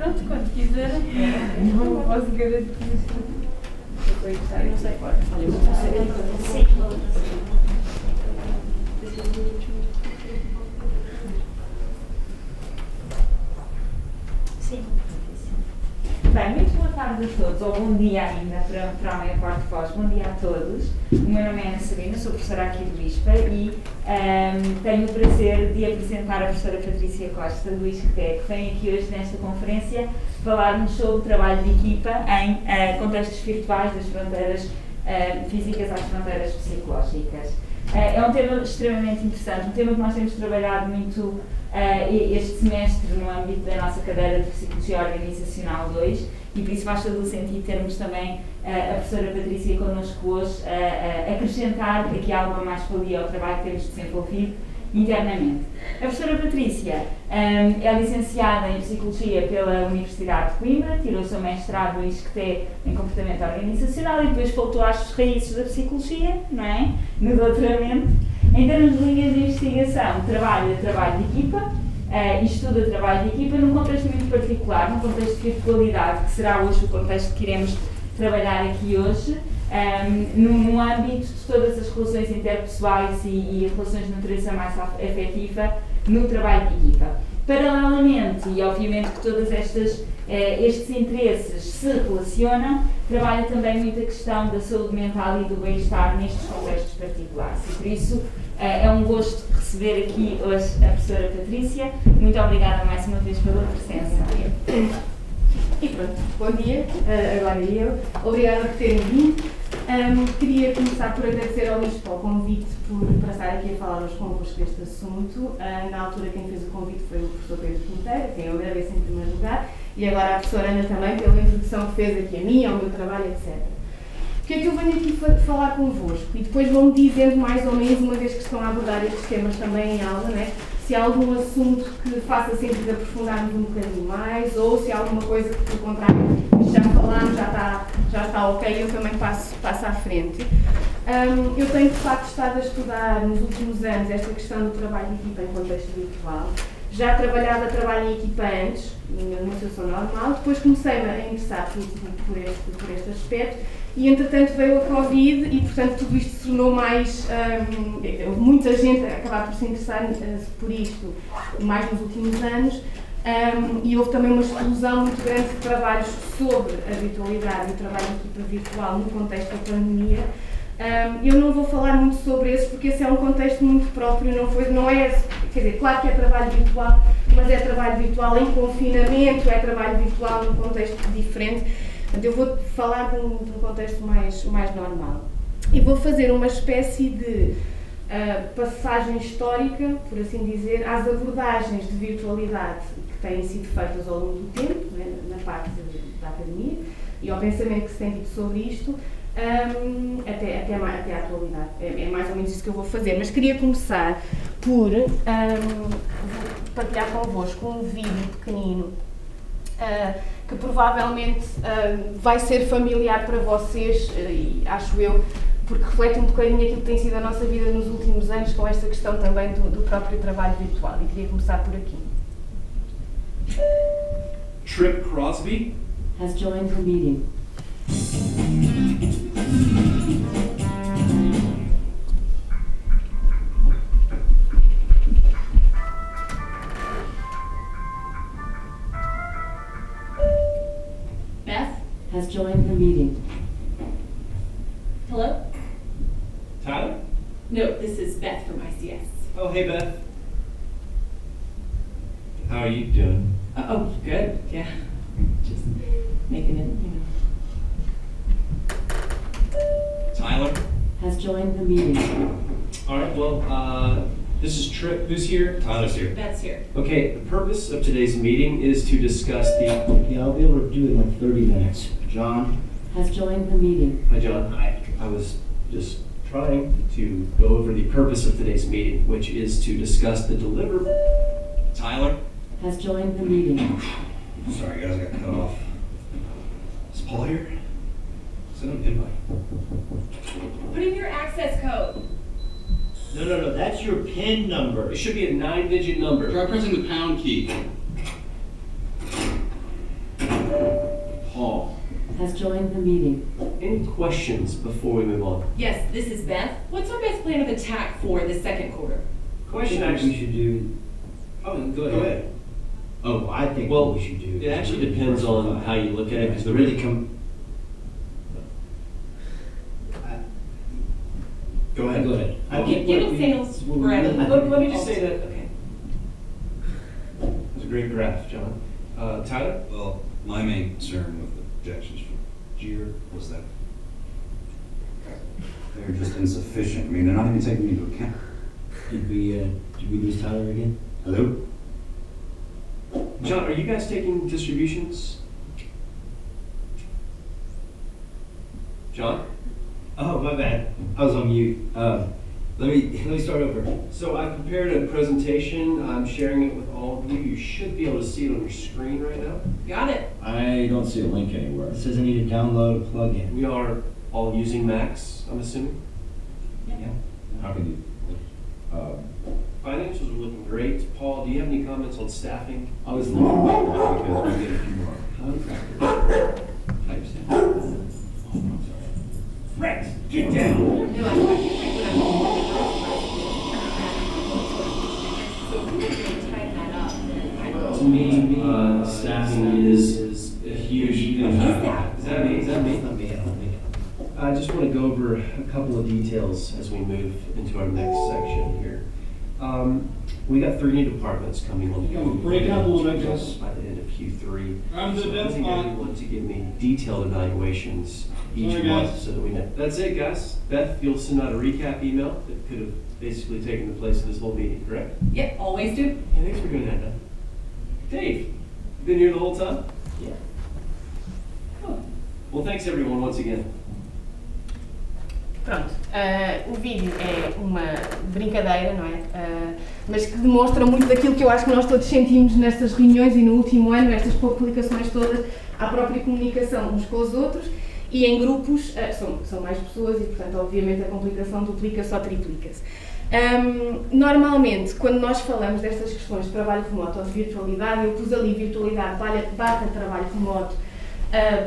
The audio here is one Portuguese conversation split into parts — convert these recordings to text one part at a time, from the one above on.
Pronto, quando quiserem. Não posso garantir isso. Eu não sei qual. Olha, eu vou fazer aqui. Sim. Bem, muito boa tarde a todos, ou bom dia ainda para a maior parte de vós. Bom dia a todos. O meu nome é Ana Sabina, sou professora aqui do ISPA e tenho o prazer de apresentar a professora Patrícia Costa, do ISCTE, que vem aqui hoje nesta conferência falar-nos sobre o trabalho de equipa em contextos virtuais das fronteiras físicas às fronteiras psicológicas. É um tema extremamente interessante, um tema que nós temos trabalhado muito este semestre no âmbito da nossa cadeira de Psicologia Organizacional 2 e por isso faz todo o sentido termos também a professora Patrícia connosco hoje acrescentar aqui algo a mais-valia ao trabalho que temos desenvolvido internamente. A professora Patrícia é licenciada em Psicologia pela Universidade de Coimbra, tirou o seu mestrado no ISCTE em Comportamento Organizacional e depois voltou às raízes da Psicologia, não é? No doutoramento. Em termos de linhas de investigação, trabalha trabalho de equipa e estuda trabalho de equipa num contexto muito particular, num contexto de virtualidade, que será hoje o contexto que iremos trabalhar aqui hoje, no âmbito de todas as relações interpessoais e relações de natureza mais afetiva no trabalho de equipa. Paralelamente, e obviamente que todos estes interesses se relacionam, trabalha também muito a questão da saúde mental e do bem-estar nestes contextos particulares. E por isso é um gosto receber aqui hoje a professora Patrícia. Muito obrigada mais uma vez pela presença. E pronto, bom dia, agora eu. Obrigada por terem vindo. Queria começar por agradecer ao Luís pelo convite para estar aqui a falar hoje convosco deste assunto. Na altura quem fez o convite foi o professor Pedro Quinteiro, quem eu agradeço em primeiro lugar, e agora a professora Ana também pela introdução que fez aqui a mim, ao meu trabalho, etc. Porque é que eu venho aqui falar convosco? E depois vão-me dizendo mais ou menos, uma vez que estão a abordar estes temas também em aula, né? Se há algum assunto que faça sentido aprofundarmos um bocadinho mais, ou se há alguma coisa que, pelo contrário, já falámos, já está ok, eu também passo à frente. Eu tenho, de facto, estado a estudar nos últimos anos esta questão do trabalho de equipa em contexto virtual. Já trabalhava trabalho em equipa antes, numa situação normal, depois comecei-me a interessar por este aspecto e, entretanto, veio a Covid e, portanto, tudo isto se tornou mais... muita gente a acabar por se interessar por isto mais nos últimos anos e houve também uma explosão muito grande de trabalhos sobre a virtualidade e o trabalho em equipa virtual no contexto da pandemia. Eu não vou falar muito sobre esses porque esse é um contexto muito próprio, não é, quer dizer, claro que é trabalho virtual, mas é trabalho virtual em confinamento, é trabalho virtual num contexto diferente. Eu vou falar de um contexto mais normal. E vou fazer uma espécie de passagem histórica, por assim dizer, às abordagens de virtualidade que têm sido feitas ao longo do tempo, né, na parte da academia, e ao pensamento que se tem tido sobre isto, até à atualidade. É mais ou menos isso que eu vou fazer. Mas queria começar por partilhar convosco um vídeo pequenino que provavelmente vai ser familiar para vocês, acho eu, porque reflete um bocadinho aquilo que tem sido a nossa vida nos últimos anos com esta questão também do próprio trabalho virtual. E queria começar por aqui. Trip Crosby has joined the meeting. Beth has joined the meeting. Hello? Tyler? No, this is Beth from ICS. Oh, hey Beth. How are you doing? Oh, good, yeah. Just making it, Tyler? Has joined the meeting. All right, well, this is Trip. Who's here? Tyler's here. Beth's here. Okay, the purpose of today's meeting is to discuss the... Yeah, I'll be able to do it in like 30 minutes. John? Has joined the meeting. Hi, John. Hi. I was just trying to go over the purpose of today's meeting, which is to discuss the Tyler? Has joined the meeting. Sorry, guys, I got cut off. Is Paul here? Send him an invite. Put in your access code. No, that's your PIN number. It should be a 9-digit number. Try pressing the pound key. has joined the meeting. Any questions before we move on? Yes, this is Beth. What's our best plan of attack for the second quarter? Question We actually. should do, Oh, go ahead. oh, I think Well, what we should do. It actually depends on how you look at it, because To the really come. Go ahead. Go ahead. I Give think give what us we- sales what we spread. really- Let me just say that. Okay. It was a great graph, John. Tyler? Well, my main concern with objections from GEAR was that they're just insufficient. I mean, they're not even taking into account. Did we lose Tyler again? Hello? John, are you guys taking distributions? John? Oh, my bad. I was on mute. Let me start over. So I prepared a presentation. I'm sharing it with all of you. You should be able to see it on your screen right now. Got it. I don't see a link anywhere. It says I need to download a plugin. We are all using Macs, I'm assuming. Yeah. How can you? Financials are looking great. Paul, do you have any comments on staffing? I was looking about that because we get a few more contractors types in. Oh, I'm sorry. Rex, get down! No, I think so if we were going to type that up, then I don't To me, staffing is a huge impact. Is that me? Is that me? Not me, I don't think. I just want to go over a couple of details as we move into our next section here. We got 3 new departments coming on. Yeah, we're breaking up a little bit, guys. By the end of Q3. I'm the So I deaf think spot. everyone to give me detailed evaluations each Sorry, month guys. so that we know. That's it, guys. Beth, you'll send out a recap email that could have basically taken the place of this whole meeting, correct? Yep, always do. Yeah, thanks for doing that, Beth. Dave, you been here the whole time? Yeah. Huh. Well, thanks everyone once again. Pronto, o vídeo é uma brincadeira, não é? Mas que demonstra muito daquilo que eu acho que nós todos sentimos nestas reuniões e no último ano, nestas publicações todas, a própria comunicação uns com os outros e em grupos são mais pessoas e, portanto, obviamente a complicação duplica-se ou triplica-se. Normalmente, quando nós falamos destas questões de trabalho remoto ou de virtualidade, eu pus ali virtualidade barra trabalho remoto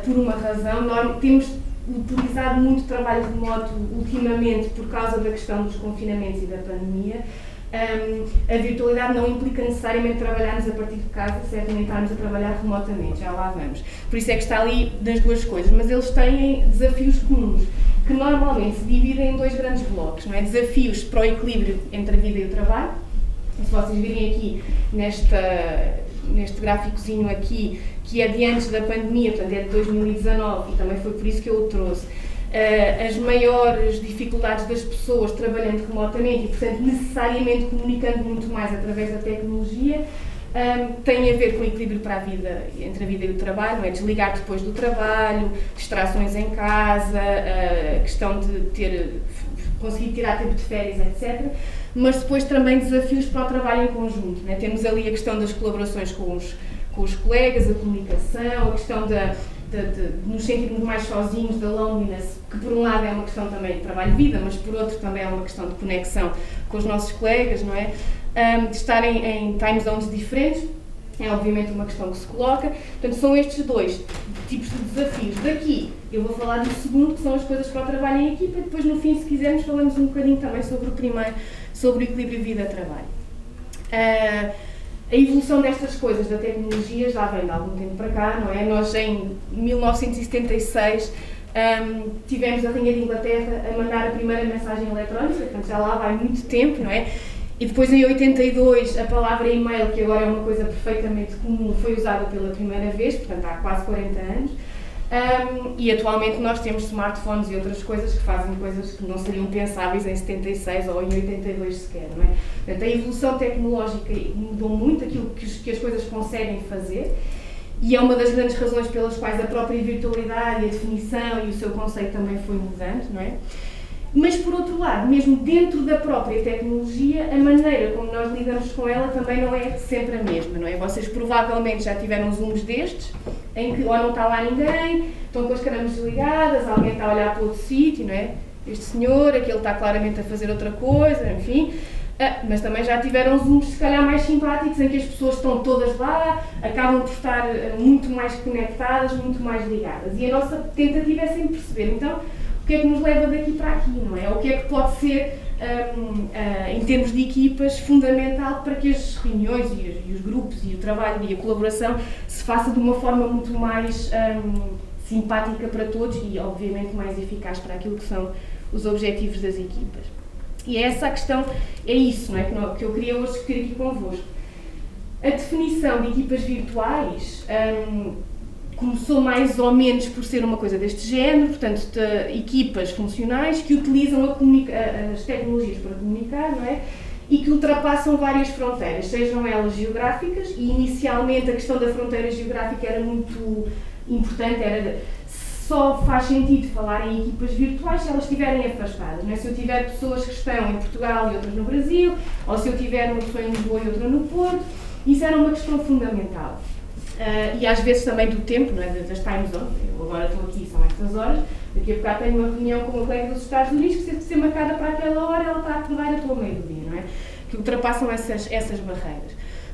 por uma razão. Temos utilizado muito trabalho remoto ultimamente por causa da questão dos confinamentos e da pandemia. A virtualidade não implica necessariamente trabalharmos a partir de casa, certamente estarmos a trabalhar remotamente, já lá vamos. Por isso é que está ali das duas coisas, mas eles têm desafios comuns, que normalmente se dividem em 2 grandes blocos, não é? Desafios para o equilíbrio entre a vida e o trabalho. Se vocês virem aqui neste gráficozinho aqui, que é de antes da pandemia, portanto é de 2019, e também foi por isso que eu o trouxe, as maiores dificuldades das pessoas trabalhando remotamente e, portanto, necessariamente comunicando muito mais através da tecnologia, tem a ver com o equilíbrio para a vida, entre a vida e o trabalho, não é? Desligar depois do trabalho, distrações em casa, a questão de conseguir tirar tempo de férias, etc. Mas depois também desafios para o trabalho em conjunto, não é? Temos ali a questão das colaborações com os colegas, a comunicação, a questão de nos sentirmos mais sozinhos, da loneliness, que por um lado é uma questão também de trabalho-vida, mas por outro também é uma questão de conexão com os nossos colegas, não é? De estarem em time zones diferentes, é obviamente uma questão que se coloca. Portanto, são estes 2 tipos de desafios. Daqui eu vou falar do segundo, que são as coisas para o trabalho em equipa, e depois no fim, se quisermos, falamos um bocadinho também sobre o primeiro, sobre o equilíbrio vida-trabalho. A evolução destas coisas da tecnologia já vem de algum tempo para cá, não é? Nós em 1976 tivemos a Rainha de Inglaterra a mandar a primeira mensagem eletrónica, portanto já lá vai muito tempo, não é? E depois em 82 a palavra e-mail, que agora é uma coisa perfeitamente comum, foi usada pela primeira vez, portanto há quase 40 anos. E atualmente nós temos smartphones e outras coisas que fazem coisas que não seriam pensáveis em 76 ou em 82 sequer, não é? Portanto, a evolução tecnológica mudou muito aquilo que as coisas conseguem fazer e é uma das grandes razões pelas quais a própria virtualidade, a definição e o seu conceito também foi mudando, não é? Mas, por outro lado, mesmo dentro da própria tecnologia, a maneira como nós lidamos com ela também não é sempre a mesma, não é? Vocês provavelmente já tiveram zooms destes, em que ou não está lá ninguém, estão com as câmeras desligadas, alguém está a olhar para outro sítio, não é? Este senhor, aquele está claramente a fazer outra coisa, enfim. Mas também já tiveram Zooms, se calhar, mais simpáticos, em que as pessoas estão todas lá, acabam por estar muito mais conectadas, muito mais ligadas. E a nossa tentativa é sempre perceber, então, o que é que nos leva daqui para aqui, não é? O que é que pode ser, em termos de equipas, fundamental para que as reuniões e os grupos e o trabalho e a colaboração se faça de uma forma muito mais simpática para todos e, obviamente, mais eficaz para aquilo que são os objetivos das equipas. E é essa a questão, é isso, não é, que eu queria hoje discutir aqui convosco. A definição de equipas virtuais começou mais ou menos por ser uma coisa deste género, portanto, de equipas funcionais que utilizam as tecnologias para comunicar, não é? E que ultrapassam várias fronteiras, sejam elas geográficas, e inicialmente a questão da fronteira geográfica era muito importante, só faz sentido falar em equipas virtuais se elas estiverem afastadas, não é? Se eu tiver pessoas que estão em Portugal e outras no Brasil, ou se eu tiver uma pessoa em Lisboa e outra no Porto, isso era uma questão fundamental. E às vezes também do tempo, não é? Das time zones. Eu agora estou aqui, são estas horas, daqui a bocado tenho uma reunião com uma colega dos Estados Unidos que, se ser marcada para aquela hora, ela está a acordar até ao meio do dia, não é? Que ultrapassam essas barreiras.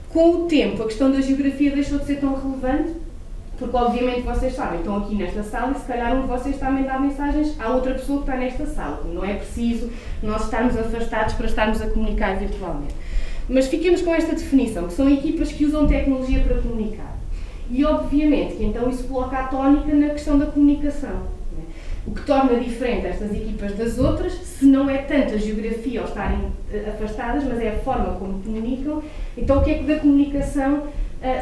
Com o tempo, a questão da geografia deixou de ser tão relevante, porque obviamente vocês sabem, estão aqui nesta sala e se calhar um de vocês está a mandar mensagens à outra pessoa que está nesta sala. Não é preciso nós estarmos afastados para estarmos a comunicar virtualmente. Mas fiquemos com esta definição, que são equipas que usam tecnologia para comunicar. E obviamente que então isso coloca a tónica na questão da comunicação, né? O que torna diferente estas equipas das outras, se não é tanto a geografia ao estarem afastadas, mas é a forma como comunicam. Então o que é que da comunicação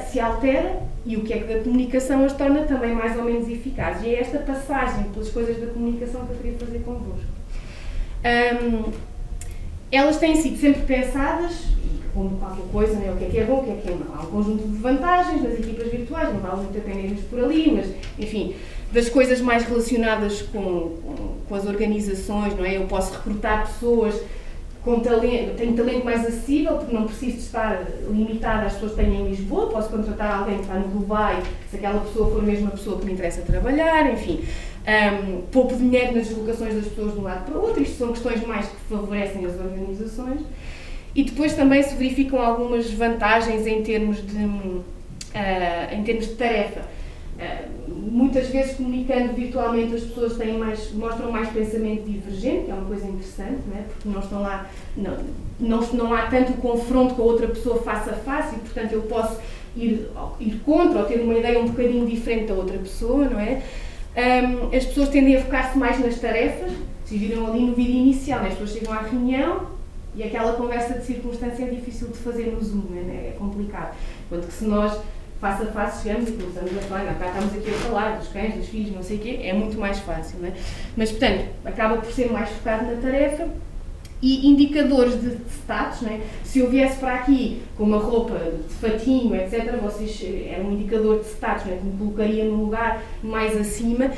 se altera e o que é que da comunicação as torna também mais ou menos eficazes. E é esta passagem pelas coisas da comunicação que eu queria fazer convosco. Elas têm sido sempre pensadas, como qualquer coisa, né? O que é bom, o que é mau. Há um conjunto de vantagens nas equipas virtuais, não vale muito a pena irmos por ali, mas, enfim, das coisas mais relacionadas com as organizações, não é? Eu posso recrutar pessoas com talento, tenho talento mais acessível, porque não preciso de estar limitada às pessoas que têm em Lisboa, posso contratar alguém que está no Dubai, se aquela pessoa for mesmo a pessoa que me interessa trabalhar, enfim. Poupo dinheiro nas deslocações das pessoas de um lado para o outro, isto são questões mais que favorecem as organizações. E depois também se verificam algumas vantagens em termos de tarefa. Muitas vezes, comunicando virtualmente, as pessoas mostram mais pensamento divergente, que é uma coisa interessante, não é? Porque não estão lá, não há tanto confronto com a outra pessoa face a face e, portanto, eu posso ir contra ou ter uma ideia um bocadinho diferente da outra pessoa, não é? As pessoas tendem a focar-se mais nas tarefas. Vocês viram ali no vídeo inicial, né? As pessoas chegam à reunião e aquela conversa de circunstância é difícil de fazer no Zoom, né? É complicado. Enquanto que se nós, face a face, chegamos e começamos a falar, não, cá estamos aqui a falar dos cães, dos filhos, não sei o quê, é muito mais fácil, né? Mas, portanto, acaba por ser mais focado na tarefa. E indicadores de status, né? Se eu viesse para aqui com uma roupa de fatinho, etc., era um indicador de status, né? Que me colocaria num lugar mais acima.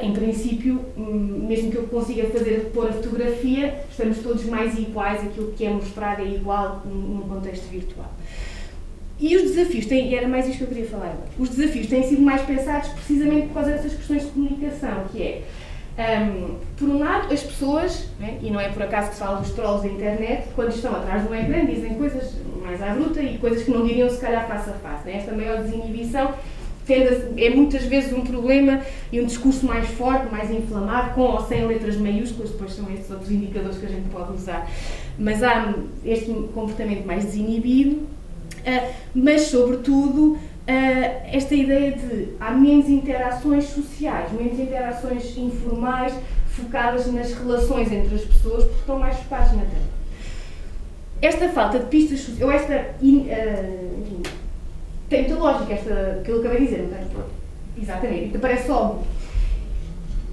Em princípio, mesmo que eu consiga pôr a fotografia, estamos todos mais iguais, aquilo que é mostrado é igual num contexto virtual. E os desafios, e era mais isto que eu queria falar agora, os desafios têm sido mais pensados precisamente por causa dessas questões de comunicação, que é, por um lado, as pessoas, né, e não é por acaso que se fala dos trolls da internet, quando estão atrás do ecrã dizem coisas mais à bruta e coisas que não diriam se calhar face a face. Né? Esta maior desinibição é muitas vezes um problema e um discurso mais forte, mais inflamado, com ou sem letras maiúsculas, depois são estes outros indicadores que a gente pode usar. Mas há este comportamento mais desinibido, mas sobretudo esta ideia de há menos interações sociais, menos interações informais, focadas nas relações entre as pessoas, porque estão mais focadas na tarefa. Esta falta de pistas sociais, ou esta, enfim, tem muita lógica, que eu acabei de dizer, não é? Exatamente, parece óbvio.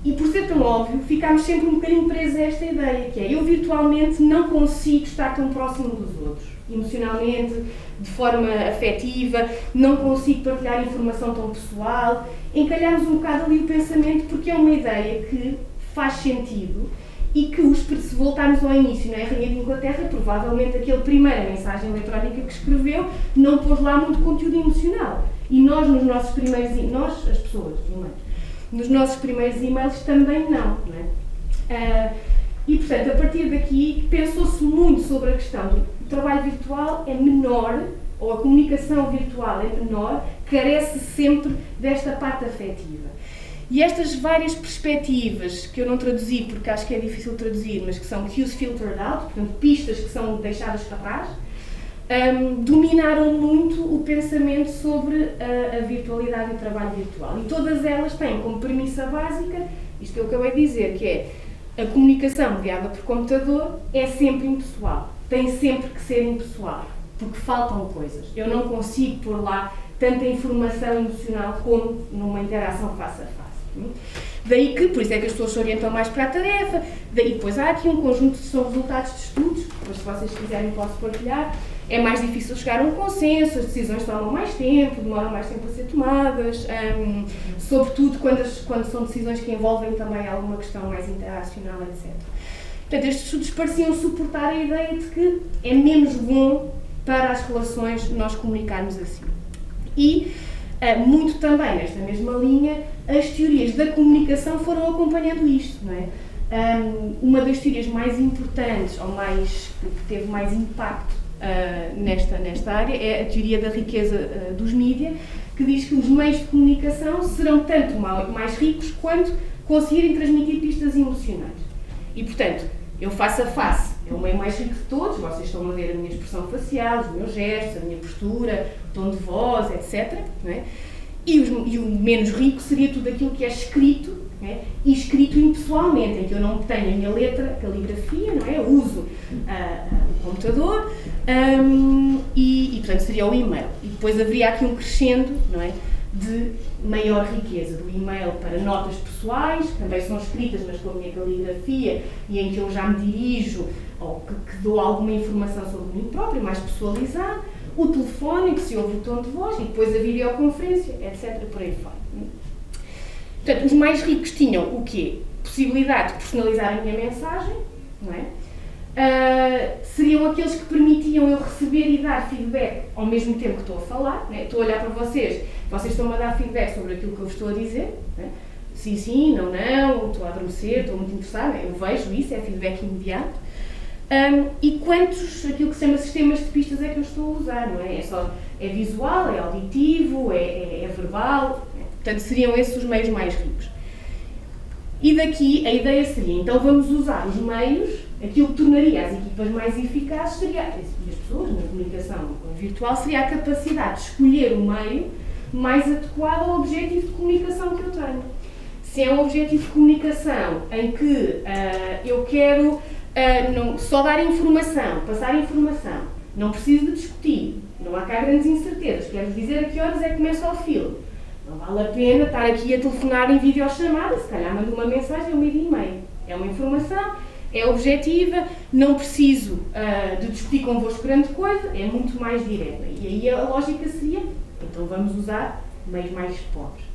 E por ser tão óbvio, ficamos sempre um bocadinho presos a esta ideia, que é, eu virtualmente não consigo estar tão próximo dos outros, emocionalmente, de forma afetiva, não consigo partilhar informação tão pessoal. Encalhamos um bocado ali o pensamento porque é uma ideia que faz sentido e que, se voltarmos ao início, não é? A Rainha de Inglaterra, provavelmente aquele primeira mensagem eletrónica que escreveu, não pôs lá muito conteúdo emocional. E nós, nos nossos primeiros as pessoas, nos nossos primeiros e-mails também não é? E, portanto, a partir daqui, pensou-se muito sobre a questão do trabalho virtual é menor, ou a comunicação virtual é menor, carece sempre desta parte afetiva. E estas várias perspectivas, que eu não traduzi porque acho que é difícil traduzir, mas que são cues filtered out, portanto, pistas que são deixadas para trás, dominaram muito o pensamento sobre a virtualidade e o trabalho virtual. E todas elas têm como premissa básica, isto que eu acabei de dizer, que é a comunicação mediada por computador é sempre impessoal, tem sempre que ser impessoal, porque faltam coisas. Eu não consigo pôr lá tanta informação emocional como numa interação face a face. Daí que, por isso é que as pessoas se orientam mais para a tarefa, daí depois há aqui um conjunto que são resultados de estudos, depois se vocês quiserem posso partilhar, é mais difícil chegar a um consenso, as decisões tomam mais tempo, demoram mais tempo a ser tomadas, sobretudo quando são decisões que envolvem também alguma questão mais interacional, etc. Portanto, estes estudos pareciam suportar a ideia de que é menos bom para as relações nós comunicarmos assim. E, muito também nesta mesma linha, as teorias da comunicação foram acompanhando isto, não é? Uma das teorias mais importantes, ou que teve mais impacto nesta área, é a teoria da riqueza dos mídia, que diz que os meios de comunicação serão tanto mais ricos quanto conseguirem transmitir pistas emocionais. E, portanto, eu face a face é o meio mais rico de todos, vocês estão a ver a minha expressão facial, os meus gestos, a minha postura, o tom de voz, etc. Não é? E o menos rico seria tudo aquilo que é escrito, não é? E escrito impessoalmente, em que eu não tenho a minha letra, caligrafia, não é? Eu uso o computador e, portanto, seria o e-mail. E depois haveria aqui um crescendo, não é? De maior riqueza, do e-mail para notas pessoais, que também são escritas, mas com a minha caligrafia, e em que eu já me dirijo, ou que dou alguma informação sobre mim próprio, mais personalizado, o telefone, em que se ouve o tom de voz, e depois a videoconferência, etc. Por aí fora. Portanto, os mais ricos tinham o quê? Possibilidade de personalizar a minha mensagem, não é? Seriam aqueles que permitiam eu receber e dar feedback ao mesmo tempo que estou a falar, não é? Estou a olhar para vocês estão-me a dar feedback sobre aquilo que eu estou a dizer, não é? Sim, não, estou a adormecer, estou muito interessada, eu vejo isso, é feedback imediato. E quantos, aquilo que se chama sistemas de pistas é que eu estou a usar, não é? É visual, é auditivo, é verbal, portanto seriam esses os meios mais ricos. E daqui a ideia seria, então vamos usar os meios, aquilo que tornaria as equipas mais eficazes seria, e as pessoas na comunicação virtual, seria a capacidade de escolher o meio mais adequado ao objetivo de comunicação que eu tenho. Se é um objetivo de comunicação em que eu quero só dar informação, passar informação, não preciso de discutir, não há cá grandes incertezas, quero dizer a que horas é que começa o filme. Não vale a pena estar aqui a telefonar em videochamada, se calhar mando uma mensagem ao meio-dia e meio. É uma informação, é objetiva, não preciso de discutir convosco grande coisa, é muito mais direta. E aí a lógica seria, então vamos usar meios mais pobres.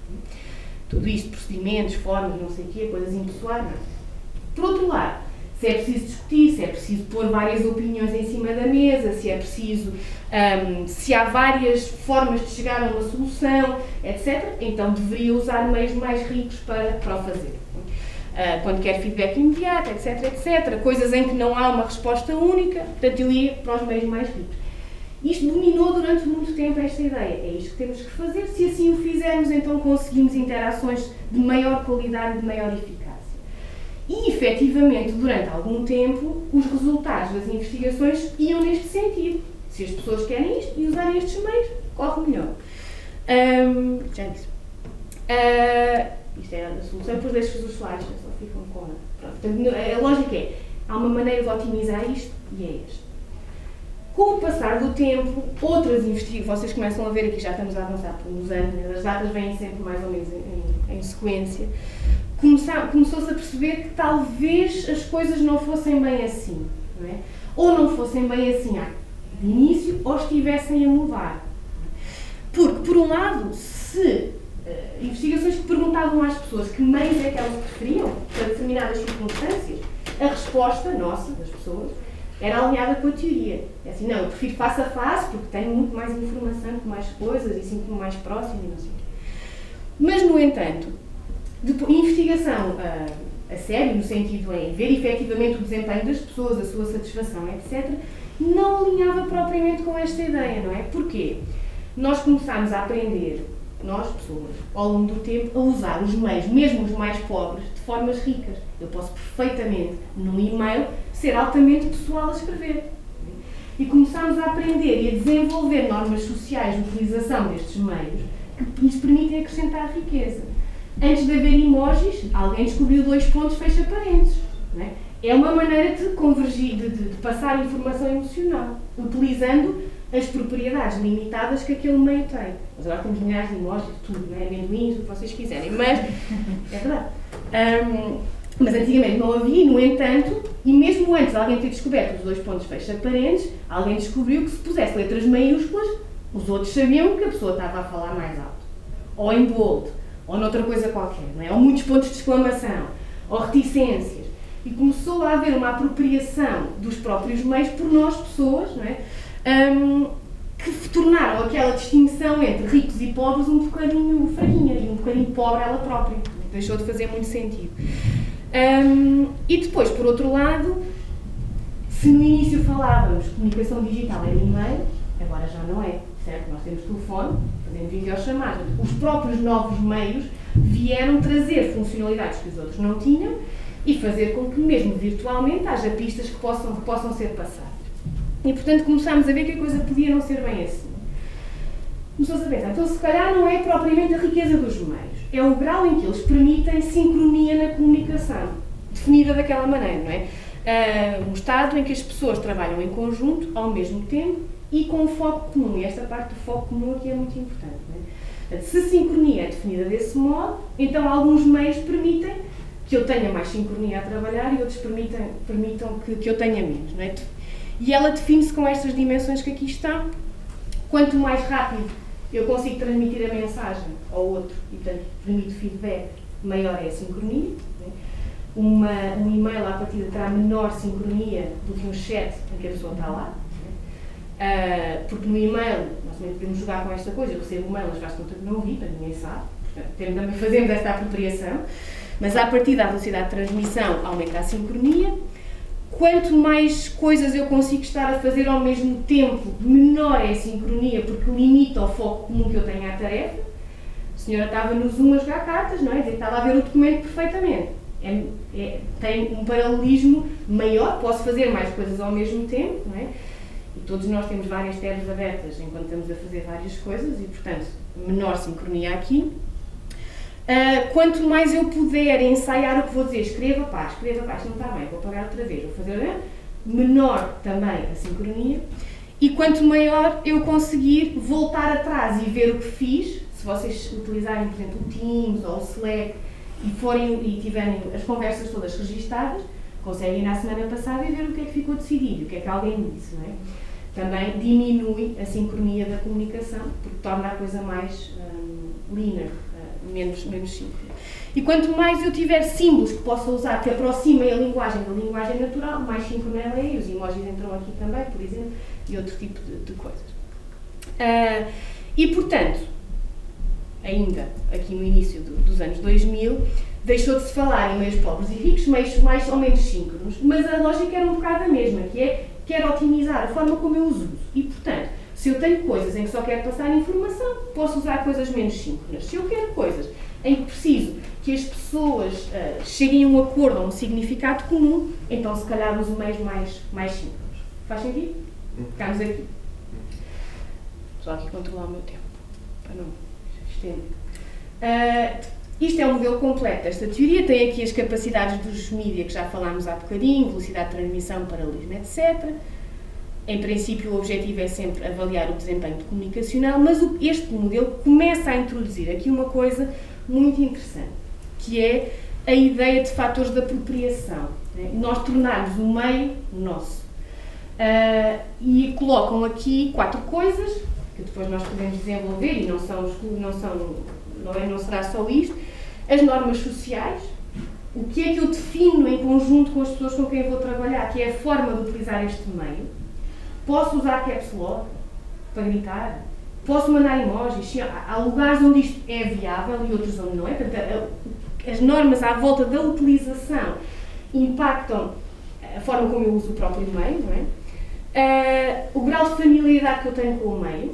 Tudo isto, procedimentos, formas, não sei o quê, coisas impessoais, não. Por outro lado, se é preciso discutir, se é preciso pôr várias opiniões em cima da mesa, se é preciso, se há várias formas de chegar a uma solução, etc., então deveria usar meios mais ricos para o fazer. Quando quer feedback imediato, etc., coisas em que não há uma resposta única, portanto eu ia para os meios mais ricos. Isto dominou durante muito tempo esta ideia, é isto que temos que fazer, se assim o fizermos, então conseguimos interações de maior qualidade e de maior eficácia. E, efetivamente, durante algum tempo, os resultados das investigações iam neste sentido. Se as pessoas querem isto e usarem estes meios, corre melhor. Já disse. Isto é a solução, depois deixo os slides, só ficam com a... Portanto, a lógica é, há uma maneira de otimizar isto e é esta. Com o passar do tempo, outras investigações, vocês começam a ver aqui, já estamos a avançar por uns anos, as datas vêm sempre mais ou menos em sequência, começou-se a perceber que talvez as coisas não fossem bem assim, não é? Ou não fossem bem assim de início, ou estivessem a mudar. Porque, por um lado, se investigações que perguntavam às pessoas que meios é que elas preferiam para determinadas circunstâncias, a resposta nossa, das pessoas, era alinhada com a teoria. É assim, não, eu prefiro face a face porque tenho muito mais informação, com mais coisas e sinto-me mais próximo e não sei o quê. Mas, no entanto, Investigação a sério, no sentido em ver efetivamente o desempenho das pessoas, a sua satisfação, etc., não alinhava propriamente com esta ideia, não é? Porquê? Nós começámos a aprender, nós, pessoas, ao longo do tempo, a usar os meios, mesmo os mais pobres, de formas ricas. Eu posso perfeitamente, num e-mail, ser altamente pessoal a escrever. E começámos a aprender e a desenvolver normas sociais de utilização destes meios que nos permitem acrescentar riqueza. Antes de haver emojis, alguém descobriu 2 pontos fecha parênteses. Não é? É uma maneira de convergir, de passar informação emocional, utilizando as propriedades limitadas que aquele meio tem. Mas agora temos milhares de emojis, tudo, não é? Amendoins, o que vocês quiserem, mas é verdade. Mas antigamente não havia, no entanto, e mesmo antes de alguém ter descoberto os 2 pontos fecha parênteses, alguém descobriu que se pusesse letras maiúsculas, os outros sabiam que a pessoa estava a falar mais alto. Ou em bold, ou noutra coisa qualquer, não é? Ou muitos pontos de exclamação, ou reticências. E começou a haver uma apropriação dos próprios meios por nós, pessoas, não é? Que tornaram aquela distinção entre ricos e pobres um bocadinho fraquinha e um bocadinho pobre ela própria. Deixou de fazer muito sentido. E depois, por outro lado, se no início falávamos que comunicação digital era e-mail, agora já não é, certo? Nós temos telefone, fazemos videochamadas. Os próprios novos meios vieram trazer funcionalidades que os outros não tinham e fazer com que, mesmo virtualmente, haja pistas que possam ser passadas. E, portanto, começámos a ver que a coisa podia não ser bem assim. Começou-se a pensar, então, se calhar não é propriamente a riqueza dos meios, é o grau em que eles permitem sincronia na comunicação, definida daquela maneira, não é? Um estado em que as pessoas trabalham em conjunto, ao mesmo tempo, e com um foco comum. E esta parte do foco comum aqui é muito importante, não é? Se a sincronia é definida desse modo, então alguns meios permitem que eu tenha mais sincronia a trabalhar e outros permitam que eu tenha menos, não é? E ela define-se com estas dimensões que aqui estão. Quanto mais rápido eu consigo transmitir a mensagem ao outro e, portanto, permito feedback, maior é a sincronia. Um e-mail, à partida, terá menor sincronia do que um chat em que a pessoa está lá. Porque no e-mail, nós também podemos jogar com esta coisa, eu recebo um e-mail, mas faz conta que não vi, para ninguém sabe. Portanto, também fazemos esta apropriação. Mas, à partida, a velocidade de transmissão aumenta a sincronia. Quanto mais coisas eu consigo estar a fazer ao mesmo tempo, menor é a sincronia, porque limita o foco comum que eu tenho à tarefa. A senhora estava no Zoom a jogar cartas, não é? Estava a ver o documento perfeitamente. Tem um paralelismo maior, posso fazer mais coisas ao mesmo tempo, não é? E todos nós temos várias tabs abertas enquanto estamos a fazer várias coisas e, portanto, menor sincronia aqui. Quanto mais eu puder ensaiar o que vou dizer, escreva pá, isto não está bem, vou apagar outra vez, vou fazer, menor também a sincronia, e quanto maior eu conseguir voltar atrás e ver o que fiz, se vocês utilizarem, por exemplo, o Teams ou o Slack e tiverem as conversas todas registadas, conseguem ir na semana passada e ver o que é que ficou decidido, o que é que alguém me disse, não é? Também diminui a sincronia da comunicação, porque torna a coisa mais linear, menos síncrona. E quanto mais eu tiver símbolos que possa usar, que aproximem a linguagem da linguagem natural, mais síncrona ela é, e os emojis entram aqui também, por exemplo, e outro tipo de coisas. E, portanto, ainda aqui no início dos anos 2000, deixou de se falar em meios pobres e ricos, meios mais ou menos síncronos, mas a lógica era um bocado a mesma, que é, quero otimizar a forma como eu os uso. E, portanto, se eu tenho coisas em que só quero passar informação, posso usar coisas menos síncronas. Se eu quero coisas em que preciso que as pessoas cheguem a um acordo ou um significado comum, então se calhar uso meios mais síncronos. Faz sentido? Ficamos aqui. Só aqui controlar o meu tempo, para não estender. Isto é um modelo completo desta teoria, tem aqui as capacidades dos mídias que já falámos há bocadinho, velocidade de transmissão, paralelismo, etc. Em princípio, o objetivo é sempre avaliar o desempenho comunicacional, mas este modelo começa a introduzir aqui uma coisa muito interessante, que é a ideia de fatores de apropriação. Né? Nós tornarmos o meio nosso. E colocam aqui 4 coisas, que depois nós podemos desenvolver, e não será só isto. As normas sociais, o que é que eu defino em conjunto com as pessoas com quem vou trabalhar, que é a forma de utilizar este meio. Posso usar caps lock para gritar? Posso mandar emojis? Há lugares onde isto é viável e outros onde não é. Portanto, as normas à volta da utilização impactam a forma como eu uso o próprio meio, não é? O grau de familiaridade que eu tenho com o meio.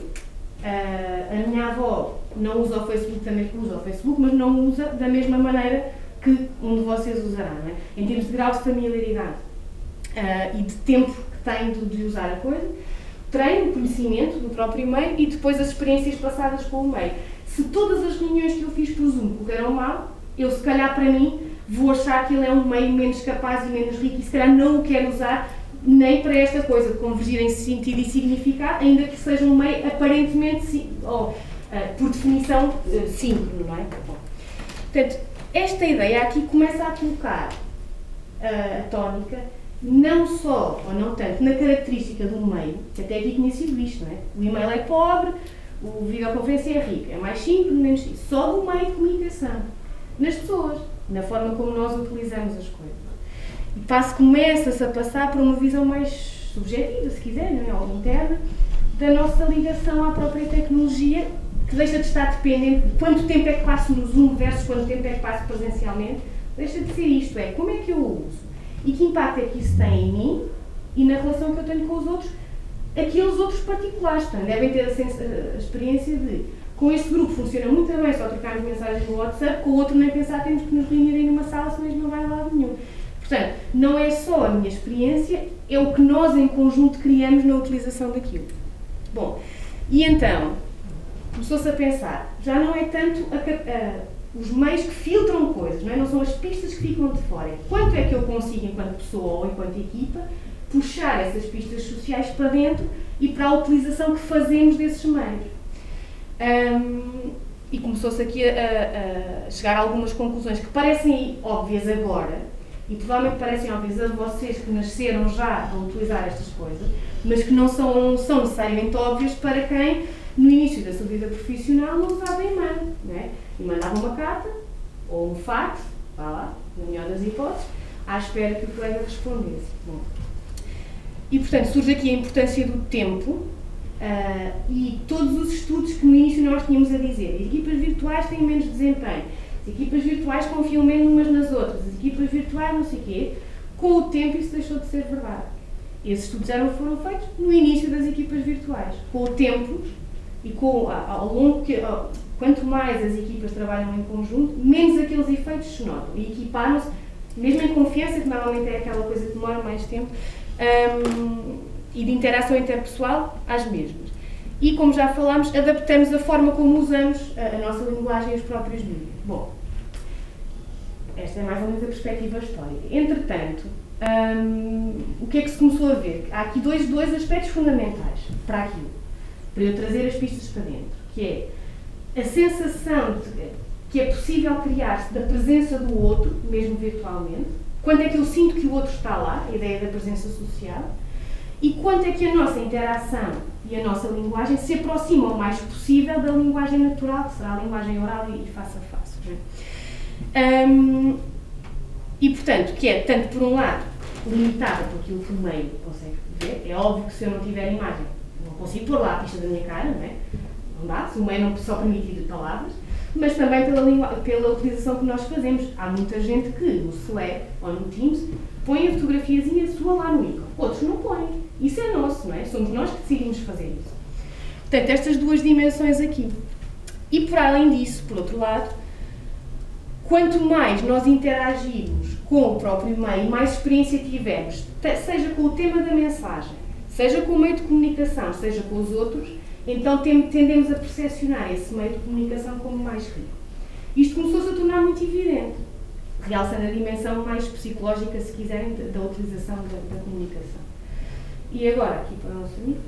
A minha avó não usa o Facebook, também usa o Facebook, mas não usa da mesma maneira que um de vocês usará, não é? Em termos de grau de familiaridade e de tempo que tem de usar a coisa, treino, conhecimento do próprio meio e depois as experiências passadas com o meio. Se todas as reuniões que eu fiz por Zoom correram mal, eu se calhar para mim vou achar que ele é um meio menos capaz e menos rico e se calhar não o quero usar nem para esta coisa de convergir em sentido e significado, ainda que seja um meio aparentemente, ou por definição, síncrono, não é? Bom, portanto, esta ideia aqui começa a colocar a tónica não só, ou não tanto, na característica do meio, que até aqui tinha sido visto, não é? O e-mail é pobre, o videoconferência é rico, é mais síncrono, menos isso. Só do meio de comunicação, nas pessoas, na forma como nós utilizamos as coisas. E começa-se a passar por uma visão mais subjetiva, se quiser, não é? Ou interna, da nossa ligação à própria tecnologia, que deixa de estar dependente de quanto tempo é que passo no Zoom versus quanto tempo é que passo presencialmente, deixa de ser isto, é como é que eu uso e que impacto é que isso tem em mim e na relação que eu tenho com os outros, aqueles outros particulares. Portanto, devem ter a experiência de, com este grupo funciona muito bem só trocarmos mensagens no WhatsApp, com o outro nem pensar temos que nos reunir numa sala, senão isto não vai a lado nenhum. Portanto, não é só a minha experiência, é o que nós em conjunto criamos na utilização daquilo. Bom, e então, começou-se a pensar, já não é tanto os meios que filtram coisas, não é? Não são as pistas que ficam de fora. Quanto é que eu consigo, enquanto pessoa ou enquanto equipa, puxar essas pistas sociais para dentro e para a utilização que fazemos desses meios? E começou-se aqui a chegar a algumas conclusões que parecem óbvias agora, e provavelmente parecem óbvias a vocês que nasceram já a utilizar estas coisas, mas que não são necessariamente óbvias para quem, no início da sua vida profissional, não usava e-mail, não é? E mandava uma carta, ou um fax, vá lá, na melhor das hipóteses, à espera que o colega respondesse. Bom. E, portanto, surge aqui a importância do tempo e todos os estudos que no início nós tínhamos a dizer. As equipas virtuais têm menos desempenho, as equipas virtuais confiam menos umas nas outras, as equipas virtuais não sei o quê. Com o tempo isso deixou de ser verdade. Esses estudos já não foram feitos no início das equipas virtuais. Com o tempo e ao longo quanto mais as equipas trabalham em conjunto, menos aqueles efeitos se notam. E equiparam-se, mesmo em confiança, que normalmente é aquela coisa que demora mais tempo, e de interação interpessoal, às mesmas. E, como já falámos, adaptamos a forma como usamos a nossa linguagem e os próprios mídias. Bom, esta é mais ou menos a perspectiva histórica. Entretanto, o que é que se começou a ver? Há aqui dois aspectos fundamentais para aquilo, para eu trazer as pistas para dentro, que é a sensação de que é possível criar-se da presença do outro, mesmo virtualmente, quando é que eu sinto que o outro está lá, a ideia da presença social, e quanto é que a nossa interação e a nossa linguagem se aproximam o mais possível da linguagem natural, que será a linguagem oral e face a face. E, portanto, que é, tanto por um lado, limitada por aquilo que o meio consegue ver. É óbvio que se eu não tiver imagem, não consigo pôr lá a pista da minha cara, não é? Não dá, se o meio não só permite palavras, mas também pela utilização que nós fazemos. Há muita gente que no Slack ou no Teams põe a fotografiazinha sua lá no ícone. Outros não põem. Isso é nosso, não é? Somos nós que decidimos fazer isso. Portanto, estas duas dimensões aqui. E por além disso, por outro lado, quanto mais nós interagirmos com o próprio meio, mais experiência tivermos, seja com o tema da mensagem, seja com o meio de comunicação, seja com os outros, então tendemos a percepcionar esse meio de comunicação como mais rico. Isto começou-se a tornar muito evidente, realçando a dimensão mais psicológica, se quiserem, da utilização da comunicação. E agora, aqui para o nosso amigo,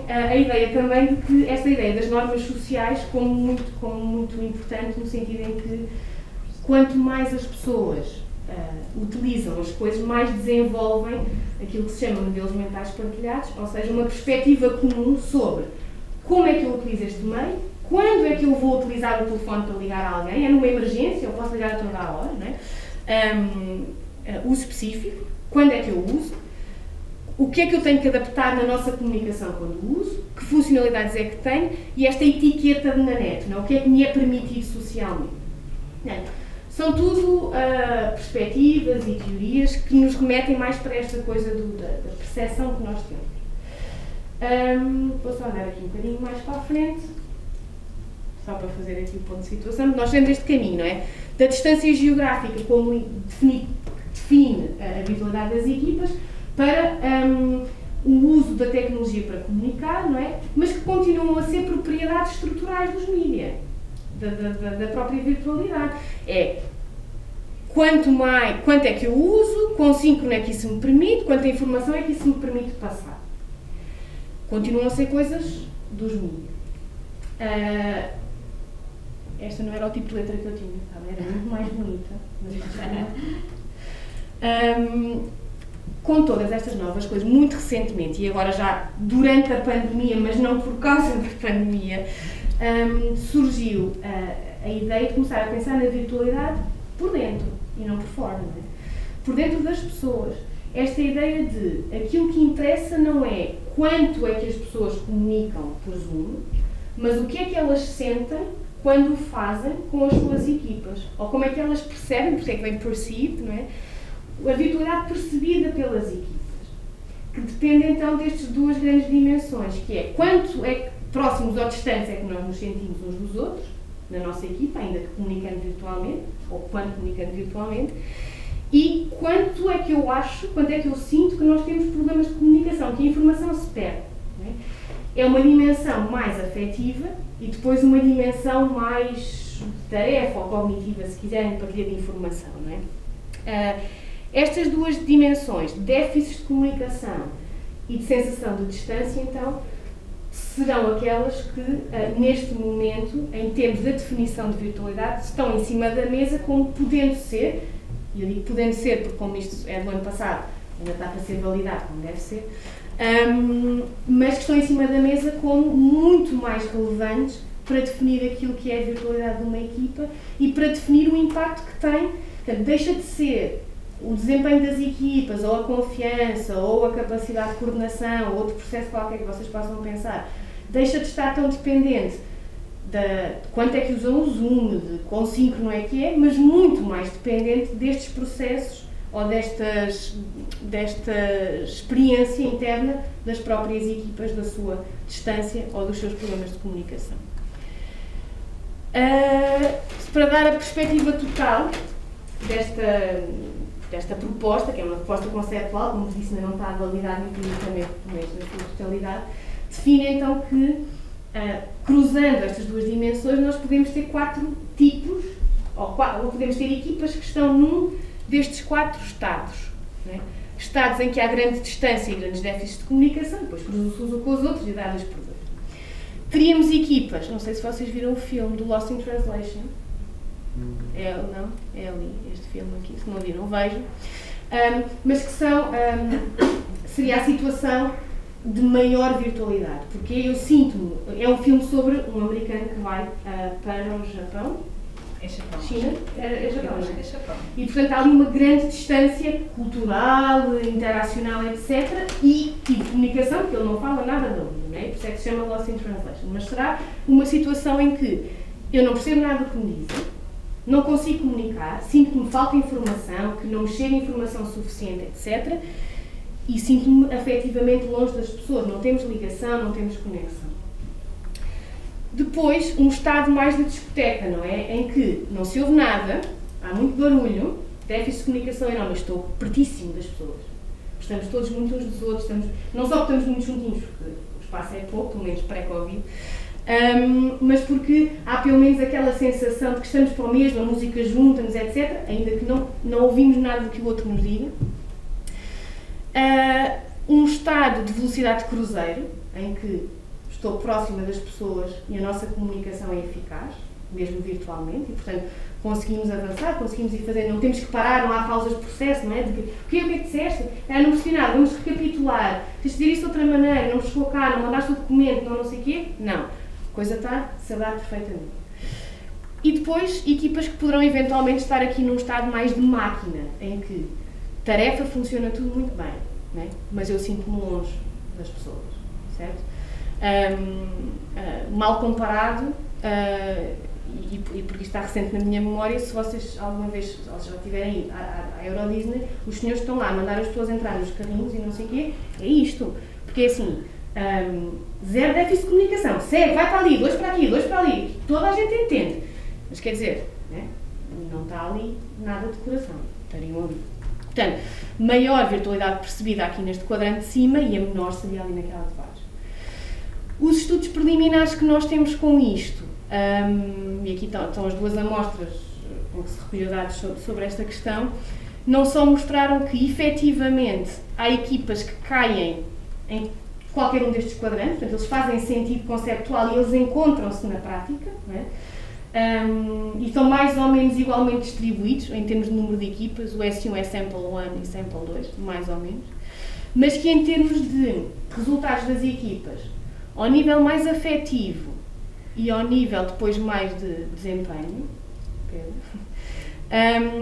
a ideia também de que esta ideia das normas sociais como muito importante, no sentido em que quanto mais as pessoas utilizam as coisas, mais desenvolvem aquilo que se chama modelos mentais partilhados, ou seja, uma perspectiva comum sobre como é que eu utilizo este meio, quando é que eu vou utilizar o telefone para ligar a alguém, é numa emergência, eu posso ligar a toda a hora, não é? Uso específico, quando é que eu uso, o que é que eu tenho que adaptar na nossa comunicação quando uso, que funcionalidades é que tenho e esta etiqueta na net, não é? O que é que me é permitido socialmente. São tudo perspectivas e teorias que nos remetem mais para esta coisa da percepção que nós temos. Vou só andar aqui um bocadinho mais para a frente, só para fazer aqui o ponto de situação. Nós temos este caminho, não é? Da distância geográfica, como define a virtualidade das equipas, para o uso da tecnologia para comunicar, não é? Mas que continuam a ser propriedades estruturais dos mídias, da própria virtualidade. É quanto é que eu uso, quão síncrono é que isso me permite, quanta informação é que isso me permite passar. Continuam a ser coisas dos mídias. Esta não era o tipo de letra que eu tinha, tá? Era muito mais bonita. Com todas estas novas coisas, muito recentemente, e agora já durante a pandemia, mas não por causa da pandemia, surgiu a ideia de começar a pensar na virtualidade por dentro e não por fora, não é? Por dentro das pessoas. Esta ideia de aquilo que interessa não é quanto é que as pessoas comunicam por Zoom, mas o que é que elas sentem quando o fazem com as suas equipas, ou como é que elas percebem, porque é que vem perceived, não é? A virtualidade percebida pelas equipas, que depende então destas duas grandes dimensões, que é quanto é que próximos ou distantes é que nós nos sentimos uns dos outros, na nossa equipa, ainda que comunicando virtualmente, ou quando comunicando virtualmente, e quanto é que eu acho, quanto é que eu sinto que nós temos problemas de comunicação, que a informação se perde. Não é? É uma dimensão mais afetiva e depois uma dimensão mais tarefa ou cognitiva, se quiserem, partilha de informação. Não é? Estas duas dimensões, déficits de comunicação e de sensação de distância, então, serão aquelas que, neste momento, em termos da definição de virtualidade, estão em cima da mesa como podendo ser, e eu digo podendo ser porque, como isto é do ano passado, ainda está para ser validado como deve ser, mas que estão em cima da mesa como muito mais relevantes para definir aquilo que é a virtualidade de uma equipa e para definir o impacto que tem. Portanto, deixa de ser o desempenho das equipas, ou a confiança, ou a capacidade de coordenação, ou outro processo qualquer que vocês possam pensar, deixa de estar tão dependente de quanto é que usam o Zoom, de quão síncrono é que é, mas muito mais dependente destes processos ou desta experiência interna das próprias equipas, da sua distância ou dos seus problemas de comunicação. Para dar a perspectiva total desta proposta, que é uma proposta conceptual, como disse, ainda não está validada empiricamente na sua totalidade, define então que, cruzando estas duas dimensões, nós podemos ter 4 tipos, ou podemos ter equipas que estão num destes 4 estados. Não é? Estados em que há grande distância e grandes déficits de comunicação, depois cruzam-se uns com os outros e dá-lhes por dois. Teríamos equipas, não sei se vocês viram o filme do Lost in Translation. Não, é ali, este filme aqui, se não viram, vejam. Mas que seria a situação de maior virtualidade, porque eu sinto-me, é um filme sobre um americano que vai para o Japão, China, é Japão, não é? E portanto há ali uma grande distância cultural, interacional, etc. e de comunicação, porque ele não fala nada da língua, não é? Por isso é que se chama Lost in Translation, mas será uma situação em que eu não percebo nada do que me dizem, não consigo comunicar, sinto que me falta informação, que não me chega informação suficiente, etc. E sinto-me afetivamente longe das pessoas, não temos ligação, não temos conexão. Depois, um estado mais de discoteca, não é? Em que não se ouve nada, há muito barulho, déficit de comunicação enorme, mas estou pertíssimo das pessoas. Estamos todos muito uns dos outros, não só porque estamos muito juntinhos, porque o espaço é pouco, pelo menos pré-Covid, mas porque há pelo menos aquela sensação de que estamos para o mesmo, a música junta-nos, etc., ainda que não ouvimos nada do que o outro nos diga. Um estado de velocidade de cruzeiro, em que estou próxima das pessoas e a nossa comunicação é eficaz, mesmo virtualmente, e portanto conseguimos avançar, conseguimos ir fazendo, não temos que parar, não há pausas de processo, não é? De que, o que é que disseste? Não percebi nada, vamos recapitular, tens de dizer isso de outra maneira, não me chegou cá, não mandaste o documento, não sei o quê? Não. A coisa está a saber perfeitamente. E depois, equipas que poderão eventualmente estar aqui num estado mais de máquina, em que tarefa funciona tudo muito bem, não é? Mas eu sinto-me longe das pessoas, certo? Mal comparado, e porque isto está recente na minha memória, se vocês alguma vez, ou se já tiverem ido à Euro Disney, os senhores estão lá a mandar as pessoas entrar nos carrinhos e não sei o quê, é isto. Porque é assim, zero déficit de comunicação, segue, vai para ali, dois para aqui, dois para ali, toda a gente entende. Mas quer dizer, né, não está ali nada de coração, estariam ali. Portanto, maior virtualidade percebida aqui neste quadrante de cima e a menor seria ali naquela de baixo. Os estudos preliminares que nós temos com isto, e aqui estão as duas amostras com que se recolheu dados sobre esta questão, não só mostraram que efetivamente há equipas que caem em qualquer um destes quadrantes, portanto eles fazem sentido conceptual e eles encontram-se na prática, não é? E estão mais ou menos igualmente distribuídos em termos de número de equipas, o S1 é Sample 1 e Sample 2, mais ou menos, mas que em termos de resultados das equipas, ao nível mais afetivo e ao nível depois mais de desempenho,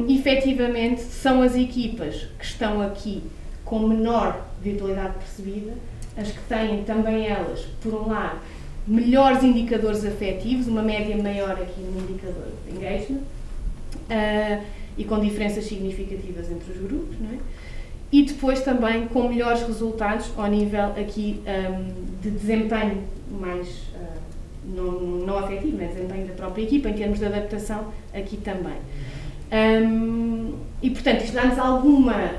efetivamente são as equipas que estão aqui com menor virtualidade percebida, as que têm também elas, por um lado, melhores indicadores afetivos, uma média maior aqui no indicador de engagement, e com diferenças significativas entre os grupos, não é? E depois também com melhores resultados ao nível aqui de desempenho mais, não afetivo, mas desempenho da própria equipa, em termos de adaptação aqui também. E portanto isto dá-nos alguma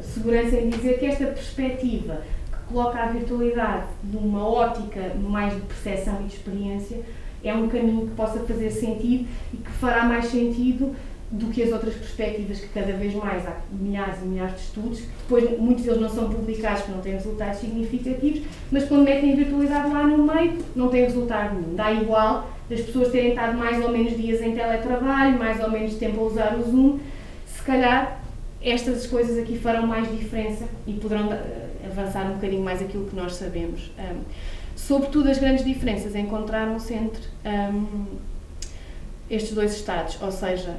segurança em dizer que esta perspectiva coloca a virtualidade numa ótica mais de percepção e de experiência é um caminho que possa fazer sentido e que fará mais sentido do que as outras perspectivas, que cada vez mais há milhares e milhares de estudos, que depois muitos deles não são publicados porque não têm resultados significativos, mas quando metem a virtualidade lá no meio não tem resultado nenhum. Dá igual as pessoas terem estado mais ou menos dias em teletrabalho, mais ou menos tempo a usar o Zoom, se calhar estas coisas aqui farão mais diferença e poderão avançar um bocadinho mais aquilo que nós sabemos. Sobretudo as grandes diferenças encontraram-se entre estes dois estados, ou seja,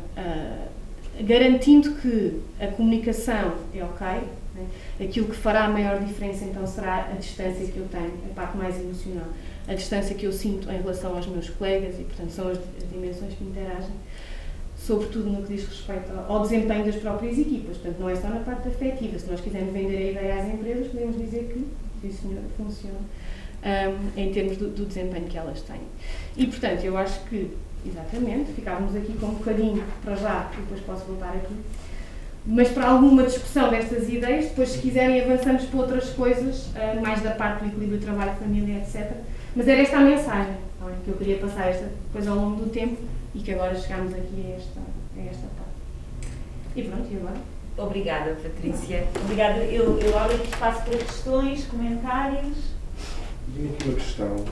garantindo que a comunicação é ok, né? Aquilo que fará a maior diferença então será a distância que eu tenho, a parte mais emocional, a distância que eu sinto em relação aos meus colegas e, portanto, são as dimensões que interagem, sobretudo no que diz respeito ao desempenho das próprias equipas. Portanto, não é só na parte afetiva. Se nós quisermos vender a ideia às empresas, podemos dizer que, sim senhor, funciona em termos do desempenho que elas têm. E, portanto, eu acho que, exatamente, ficávamos aqui com um bocadinho para já, e depois posso voltar aqui, mas para alguma discussão destas ideias, depois se quiserem avançamos para outras coisas, mais da parte do equilíbrio trabalho-família, etc. Mas era esta a mensagem, não é? Que eu queria passar esta coisa ao longo do tempo e que agora chegamos aqui a esta parte. E pronto, e agora? Obrigada, Patrícia. Obrigada. Eu abro aqui espaço para questões, comentários. Tinha aqui uma questão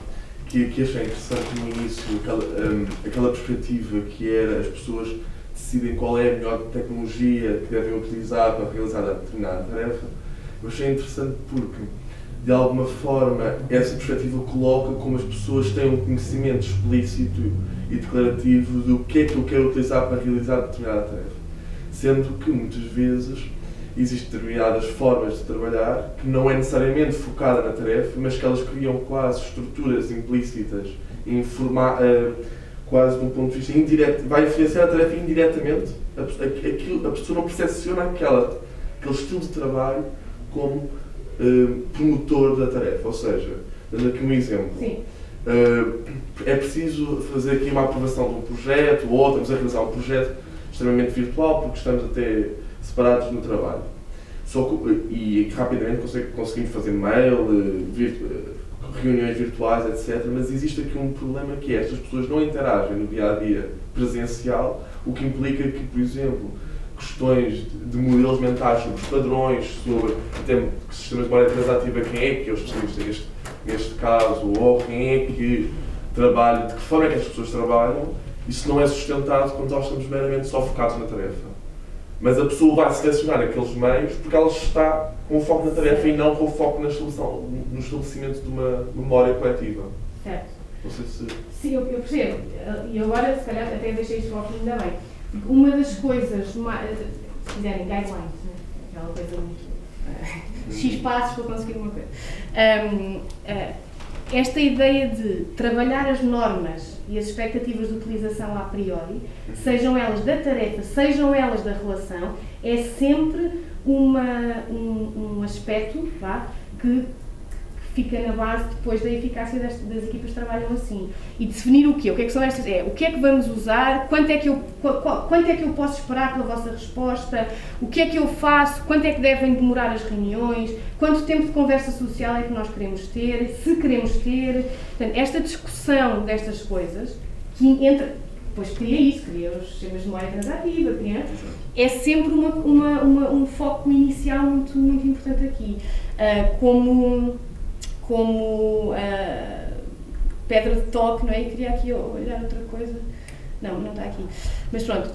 que achei interessante no início, aquela perspectiva que era as pessoas decidem qual é a melhor tecnologia que devem utilizar para realizar determinada tarefa. Eu achei interessante porque, de alguma forma, essa perspectiva coloca como as pessoas têm um conhecimento explícito e declarativo do que é que eu quero utilizar para realizar determinada tarefa. Sendo que, muitas vezes, existem determinadas formas de trabalhar que não é necessariamente focada na tarefa, mas que elas criam quase estruturas implícitas, quase de um ponto de vista indireto, vai influenciar a tarefa indiretamente. A pessoa não percepciona aquele estilo de trabalho como promotor da tarefa. Ou seja, dando aqui um exemplo, é preciso fazer aqui uma aprovação de um projeto, ou estamos a realizar um projeto extremamente virtual porque estamos até separados no trabalho. E rapidamente conseguimos fazer mail, reuniões virtuais, etc. Mas existe aqui um problema que é estas pessoas não interagem no dia-a-dia presencial, o que implica que, por exemplo, questões de modelos mentais sobre os padrões, sobre até sistemas de memória transativa, quem é que é o especialista neste caso, ou quem é que trabalha, de que forma é que as pessoas trabalham, isso não é sustentado quando nós estamos meramente só focados na tarefa. Mas a pessoa vai selecionar aqueles meios porque ela está com foco na tarefa e não com foco no estabelecimento de uma memória coletiva. Certo. Não sei se... Sim, eu percebo. E agora, se calhar, até deixei isto ao fim, ainda bem. Porque uma das coisas, se quiserem, guidelines, né? Aquela coisa muito... X passos para conseguir uma coisa. esta ideia de trabalhar as normas e as expectativas de utilização a priori, sejam elas da tarefa, sejam elas da relação, é sempre um aspecto, vá, que fica na base depois da eficácia das equipas que trabalham assim. E definir o quê? O que é que são estas? O que é que vamos usar? Quanto é que eu posso esperar pela vossa resposta? O que é que eu faço? Quanto é que devem demorar as reuniões? Quanto tempo de conversa social é que nós queremos ter? Se queremos ter? Portanto, esta discussão destas coisas, que entra... Depois cria os sistemas de memória transativa, é sempre um foco inicial muito, muito importante aqui. Como pedra de toque, não é? E queria aqui olhar outra coisa. Não está aqui. Mas pronto,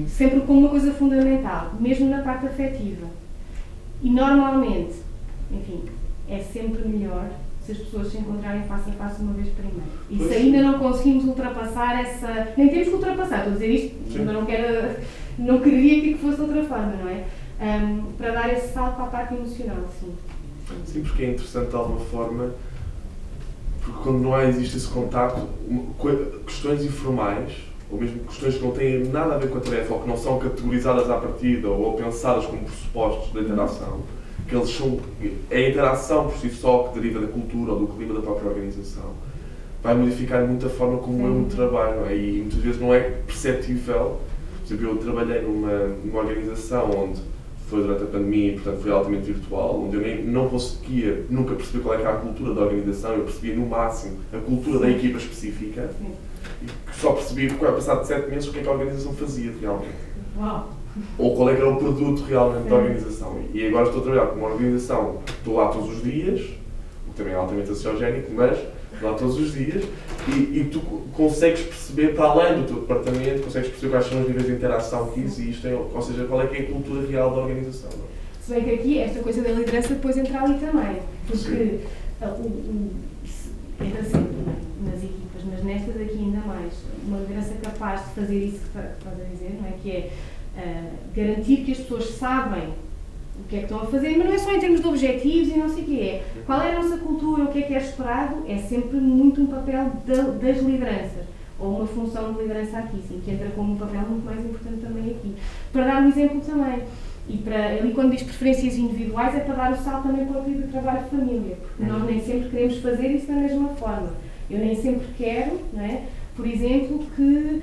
sempre como uma coisa fundamental, mesmo na parte afetiva. E normalmente, enfim, é sempre melhor se as pessoas se encontrarem face a face uma vez primeiro. E se ainda não conseguimos ultrapassar essa... Nem temos que ultrapassar, estou a dizer isto, mas não queria que fosse de outra forma, não é? Para dar esse salto para a parte emocional, sim. Sim, porque é interessante de alguma forma, porque quando não existe esse contacto, questões informais, ou mesmo questões que não têm nada a ver com a tarefa, ou que não são categorizadas à partida, ou pensadas como pressupostos da interação, que eles são, é a interação por si só que deriva da cultura ou do clima da própria organização, vai modificar muito a forma como eu trabalho, não é? E muitas vezes não é perceptível. Por exemplo, eu trabalhei numa organização onde foi durante a pandemia e, portanto, foi altamente virtual, onde eu não conseguia nunca perceber qual é que era a cultura da organização, eu percebia no máximo a cultura da equipa específica e só percebia, passado 7 meses, o que é que a organização fazia realmente. Uau. Ou qual é que era o produto realmente da organização. E agora estou a trabalhar com uma organização, estou lá todos os dias, o que também é altamente ansiogénico, mas estou lá todos os dias e tu consegues perceber, para além do teu departamento, consegues perceber quais são os níveis de interação que existem, ou seja, qual é que é a cultura real da organização. Não? Se bem que aqui esta coisa da liderança depois entra ali também, porque entra sempre nas equipas, mas nestas aqui ainda mais, uma liderança capaz de fazer isso que estás a dizer, não é? Que é garantir que as pessoas sabem o que é que estão a fazer, mas não é só em termos de objetivos e não sei o que é. Qual é a nossa cultura, o que é esperado, é sempre muito um papel das lideranças, ou uma função de liderança aqui, sim, que entra como um papel muito mais importante também aqui. Para dar um exemplo também, e ali quando diz preferências individuais é para dar o salto também para o tipo de trabalho de família, porque nós nem sempre queremos fazer isso da mesma forma. Eu nem sempre quero, não é? Por exemplo, que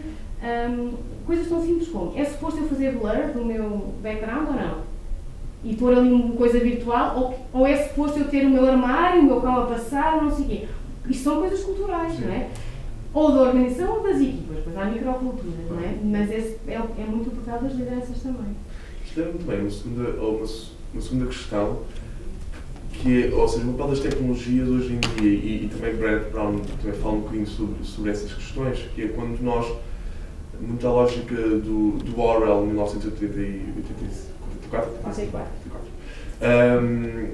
coisas tão simples como, é suposto eu fazer blur do meu background ou não? E pôr ali uma coisa virtual, ou é suposto eu ter o meu armário, o meu cão a passar, não sei o quê. Isto são coisas culturais, não é? Ou da organização ou das equipas, pois há microculturas, não é? Mas é muito o papel das lideranças também. Isto é muito bem, uma segunda questão, que é, ou seja, o papel das tecnologias hoje em dia, e também Brad Brown também fala um bocadinho sobre essas questões, que é quando nós, muita lógica do Orwell, 1984.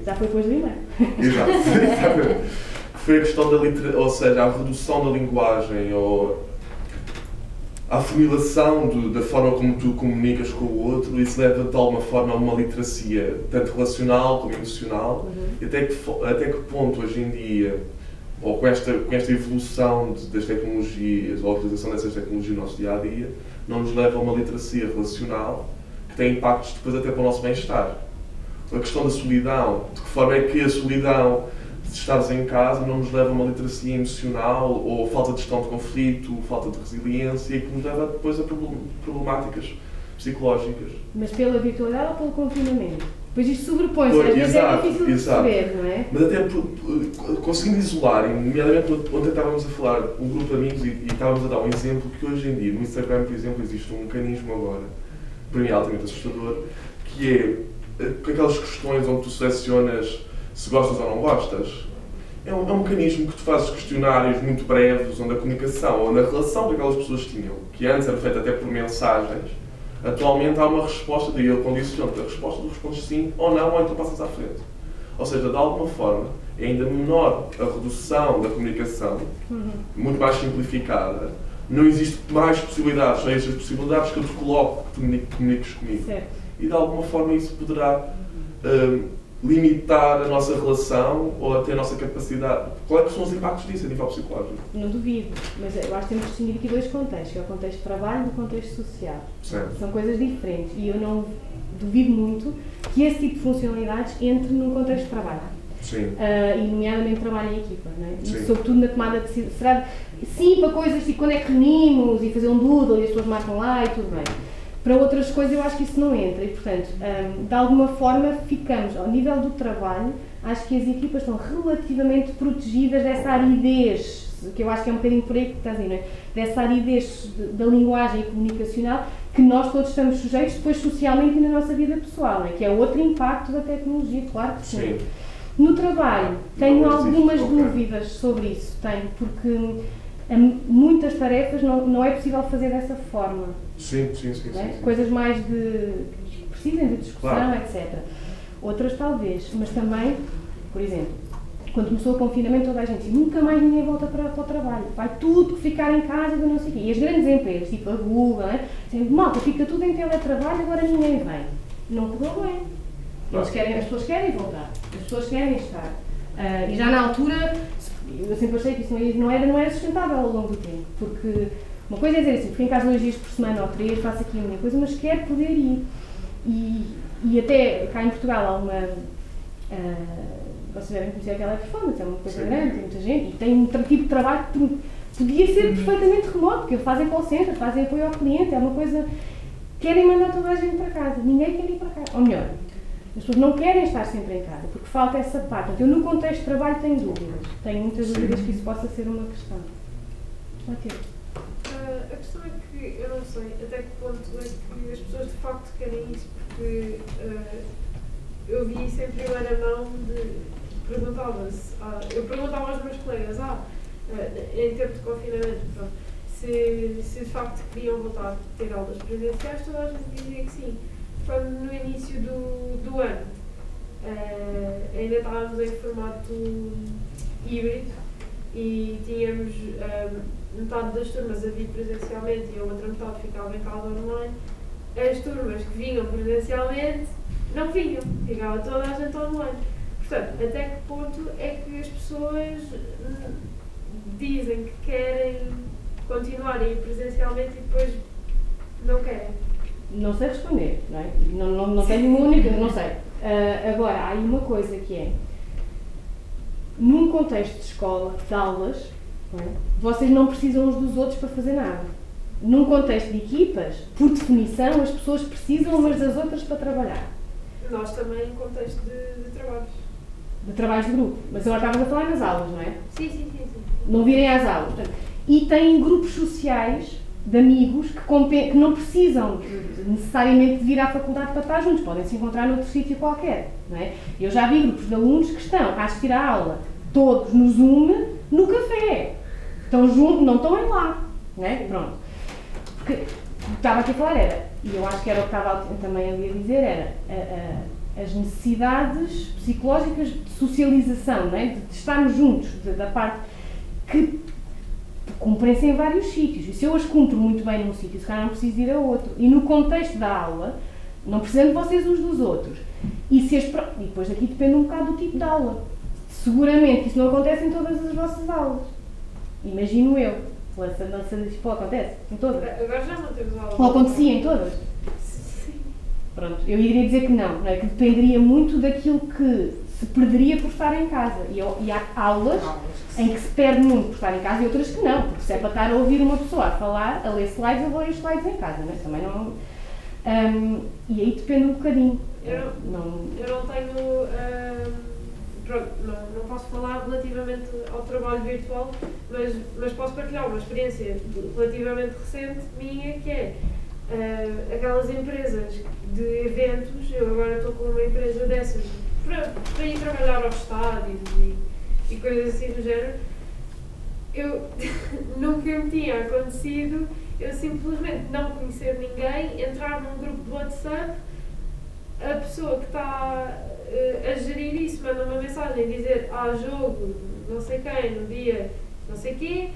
Já foi depois do e-mail. Exato, exatamente. Foi a questão ou seja, a redução da linguagem, ou a afunilação da forma como tu comunicas com o outro, isso leva de alguma forma a uma literacia, tanto relacional como emocional, e até que ponto hoje em dia, ou com esta evolução das tecnologias, ou a utilização dessas tecnologias no nosso dia-a-dia, não nos leva a uma literacia relacional, que tem impactos depois até para o nosso bem-estar. A questão da solidão, de que forma é que a solidão de estares em casa não nos leva a uma literacia emocional, ou falta de gestão de conflito, falta de resiliência, que nos leva depois a problemáticas psicológicas. Mas pela virtualidade ou pelo confinamento? Pois isto sobrepõe-se, às vezes é difícil de perceber, não é? Mas até conseguindo isolar, nomeadamente ontem estávamos a falar um grupo de amigos e estávamos a dar um exemplo que hoje em dia, no Instagram, por exemplo, existe um mecanismo agora, para mim altamente assustador, que é aquelas questões onde tu selecionas se gostas ou não gostas. É um mecanismo que tu fazes questionários muito breves, onde a comunicação, onde a relação que aquelas pessoas tinham, que antes era feita até por mensagens, atualmente há uma resposta, daí ele condiciona-te a resposta, tu respondes sim ou não, ou então passas à frente. Ou seja, de alguma forma, é ainda menor a redução da comunicação, muito mais simplificada, não existe mais possibilidades, são estas possibilidades que eu te coloco, que tu comuniques comigo. Certo. E de alguma forma isso poderá limitar a nossa relação ou até a nossa capacidade? Quais é que são os impactos disso a nível psicológico? Não duvido, mas eu acho que temos que distinguir aqui dois contextos, que é o contexto de trabalho e o contexto social. Certo. São coisas diferentes e eu não duvido muito que esse tipo de funcionalidades entre num contexto de trabalho. Sim. E nomeadamente trabalho em equipa, não é? Sim. E sobretudo na tomada de decisão. Será sim para coisas tipo quando é que reunimos e fazer um doodle e as pessoas marcam lá e tudo bem. Para outras coisas eu acho que isso não entra e, portanto, de alguma forma ficamos, ao nível do trabalho, acho que as equipas estão relativamente protegidas dessa aridez, que eu acho que é um bocadinho por aí que está a dizer, não é? Dessa aridez da linguagem comunicacional que nós todos estamos sujeitos depois socialmente e na nossa vida pessoal, não é? Que é outro impacto da tecnologia, claro que sim. Sim. No trabalho, tenho Não existe, algumas ok. dúvidas sobre isso, tenho, porque muitas tarefas não é possível fazer dessa forma. Sim. Não é? Coisas mais que precisem de discussão, Claro. etc. Outras talvez, mas também, por exemplo, quando começou o confinamento toda a gente disse, nunca mais ninguém volta para o trabalho, vai tudo ficar em casa e não sei o quê. E as grandes empresas, tipo a Google, dizem, malta, fica tudo em teletrabalho, agora ninguém vem. Não correu bem. As pessoas querem voltar, as pessoas querem estar. E já na altura, eu sempre achei que isso não era sustentável ao longo do tempo, porque uma coisa é dizer assim, fico em casa 2 dias por semana ou 3, faço aqui a minha coisa, mas quero poder ir. E até cá em Portugal há uma... vocês devem conhecer a Teleperformance, é uma coisa grande, tem muita gente, e tem um tipo de trabalho que podia ser perfeitamente remoto, porque fazem call center, fazem apoio ao cliente, é uma coisa... Querem mandar toda a gente para casa, ninguém quer ir para casa. Ou melhor, as pessoas não querem estar sempre em casa, porque falta essa parte. Então, eu no contexto de trabalho tenho dúvidas. Tenho muitas dúvidas que isso possa ser uma questão. Ok. A questão é que eu não sei até que ponto é que as pessoas de facto querem isso, porque eu vi isso em primeira mão de eu perguntava aos meus colegas, em tempo de confinamento, pronto, se de facto queriam voltar a ter aulas presenciais, toda a gente dizia que sim. Quando no início do ano ainda estávamos em formato híbrido e tínhamos metade das turmas a vir presencialmente e a outra metade ficava em casa online, as turmas que vinham presencialmente não vinham, ficava toda a gente online. Portanto, até que ponto é que as pessoas dizem que querem continuar a ir presencialmente e depois não querem? Não sei responder, não é? Não tenho uma única, não sei. Agora, há aí uma coisa que é, num contexto de escola, de aulas, não é? Vocês não precisam uns dos outros para fazer nada. Num contexto de equipas, por definição, as pessoas precisam umas das outras para trabalhar. Nós também em contexto de trabalhos. De trabalhos de grupo. Mas agora estávamos a falar nas aulas, não é? Sim. Não virem às aulas. Portanto, e têm grupos sociais de amigos que não precisam necessariamente de vir à faculdade para estar juntos, podem se encontrar noutro sítio qualquer, não é? Eu já vi grupos de alunos que estão a assistir à aula, todos no Zoom, no café. Estão juntos, não estão em lá, não é? Pronto. Porque o que estava aqui a falar era, e eu acho que era o que estava também ali a dizer, era as necessidades psicológicas de socialização, não é? De estarmos juntos, da parte que cumprem-se em vários sítios. E se eu as cumpro muito bem num sítio, se calhar não preciso ir a outro. E no contexto da aula, não precisam de vocês uns dos outros. E depois aqui depende um bocado do tipo de aula. Seguramente isso não acontece em todas as vossas aulas. Imagino eu. Isso acontece em todas. Agora já não temos aulas. Ou acontecia em todas? Sim. Pronto, eu iria dizer que não é? Que dependeria muito daquilo que se perderia por estar em casa. E há aulas em que se perde muito por estar em casa e outras que não, porque se é para estar a ouvir uma pessoa a falar, a ler slides, eu vou ler os slides em casa, não é? Também não... e aí depende um bocadinho. Eu não tenho... pronto, não posso falar relativamente ao trabalho virtual, mas posso partilhar uma experiência relativamente recente minha, que é aquelas empresas de eventos. Eu agora estou com uma empresa dessas para ir trabalhar aos estádios e coisas assim do género. Nunca me tinha acontecido eu simplesmente não conhecer ninguém, entrar num grupo de WhatsApp, a pessoa que está a gerir isso manda uma mensagem e dizer jogo, não sei quem, no dia não sei quê,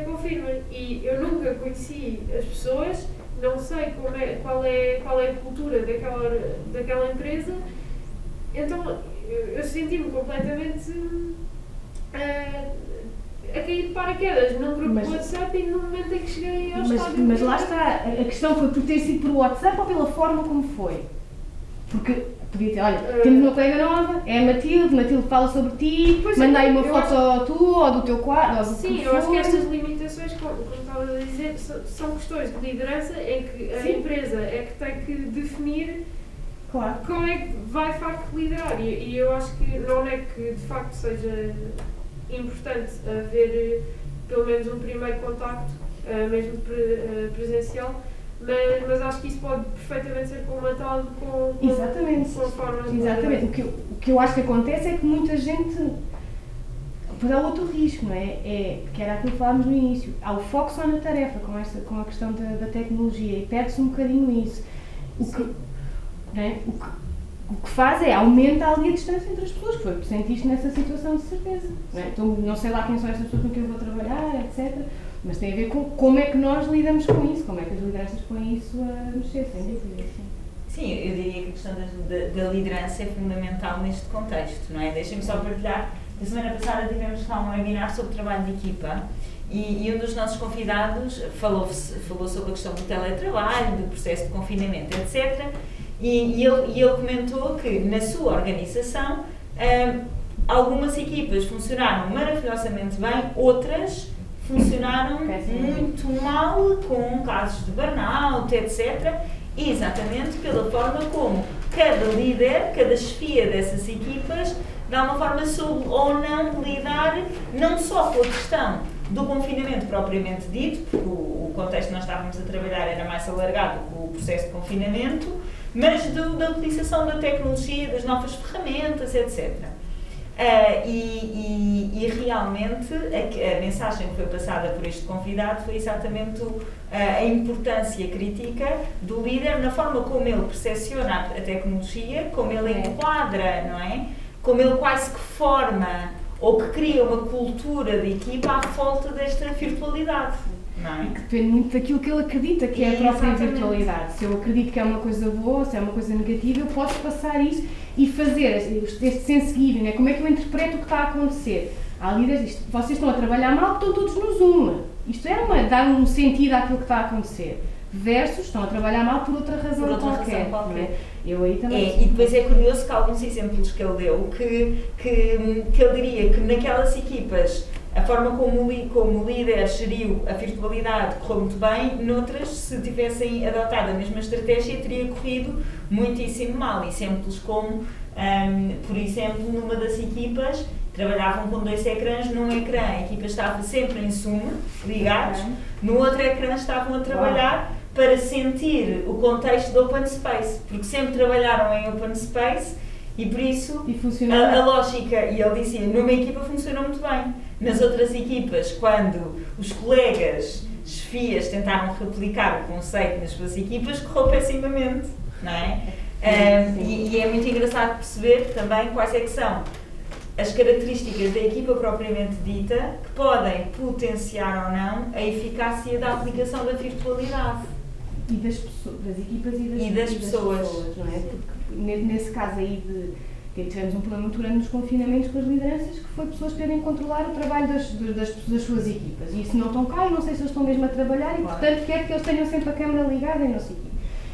confirma. E eu nunca conheci as pessoas, não sei qual é a cultura daquela empresa, então eu senti-me completamente a cair de paraquedas num grupo de WhatsApp e no momento em que cheguei ao estádio. Mas lá está, a questão foi por ter sido por WhatsApp ou pela forma como foi? Porque podia ter, olha, temos uma colega nova, é a Matilde fala sobre ti, mandei uma foto tua ou do teu quadro. Sim, eu acho que estas limitações, como estava a dizer, são questões de liderança em que a empresa é que tem que definir como é que vai de facto liderar. E eu acho que não é que de facto seja importante haver pelo menos um primeiro contacto, mesmo presencial, mas acho que isso pode perfeitamente ser comatado com formas de Exatamente. O que eu acho que acontece é que muita gente, depois há outro risco, não é? Que era aquilo que falámos no início, há o foco só na tarefa, com a questão da tecnologia, e perde-se um bocadinho isso. O que faz é aumenta ali a distância entre as pessoas, que foi porque sentiste nessa situação de certeza. Não é? Então, não sei lá quem são estas pessoas com quem eu vou trabalhar, etc. Mas tem a ver com como é que nós lidamos com isso, como é que as lideranças põem isso a mexer, sem dúvida. Sim, eu diria que a questão da liderança é fundamental neste contexto, não é? Deixem-me só partilhar. Na semana passada tivemos cá um webinar sobre trabalho de equipa e um dos nossos convidados falou sobre a questão do teletrabalho, do processo de confinamento, etc. E ele comentou que na sua organização algumas equipas funcionaram maravilhosamente bem, outras funcionaram muito mal, com casos de burnout, etc. Exatamente pela forma como cada líder, cada chefia dessas equipas, de alguma forma soube ou não lidar não só com a questão do confinamento propriamente dito, porque o contexto que nós estávamos a trabalhar era mais alargado com o processo de confinamento, mas da utilização da tecnologia, das novas ferramentas, etc. E realmente a mensagem que foi passada por este convidado foi exatamente a importância crítica do líder na forma como ele percepciona a tecnologia, como ele enquadra, não é? Como ele quase que forma ou que cria uma cultura de equipa à volta desta virtualidade. Não é? E que depende muito daquilo que ele acredita que é a própria virtualidade. Se eu acredito que é uma coisa boa, se é uma coisa negativa, eu posso passar isso e fazer este sense giving, né? Como é que eu interpreto o que está a acontecer? Há líderes, vocês estão a trabalhar mal, estão todos no Zoom. Isto dá um sentido àquilo que está a acontecer. Versus, estão a trabalhar mal por outra razão qualquer. Eu aí também. E depois é curioso que alguns exemplos que ele deu, que ele diria que naquelas equipas a forma como o líder geriu a virtualidade correu muito bem, noutras, se tivessem adotado a mesma estratégia, teria corrido muitíssimo mal. Exemplos como, por exemplo, numa das equipas, trabalhavam com 2 ecrãs, num ecrã a equipa estava sempre em Zoom, ligados, no outro ecrã estavam a trabalhar para sentir o contexto do open space, porque sempre trabalharam em open space e por isso a lógica, e ele dizia, numa equipa funcionou muito bem, nas outras equipas, quando os colegas, chefias tentaram replicar o conceito nas suas equipas, correu pessimamente, não é? E é muito engraçado perceber também quais é que são as características da equipa propriamente dita que podem potenciar ou não a eficácia da aplicação da virtualidade. E das equipas e das pessoas, não é? Porque nesse caso aí tivemos um problema muito grande nos confinamentos com as lideranças, que foi pessoas quererem controlar o trabalho das suas equipas. E isso não estão cá, eu não sei se eles estão mesmo a trabalhar e, portanto, quero que eles tenham sempre a câmara ligada e não sei o quê.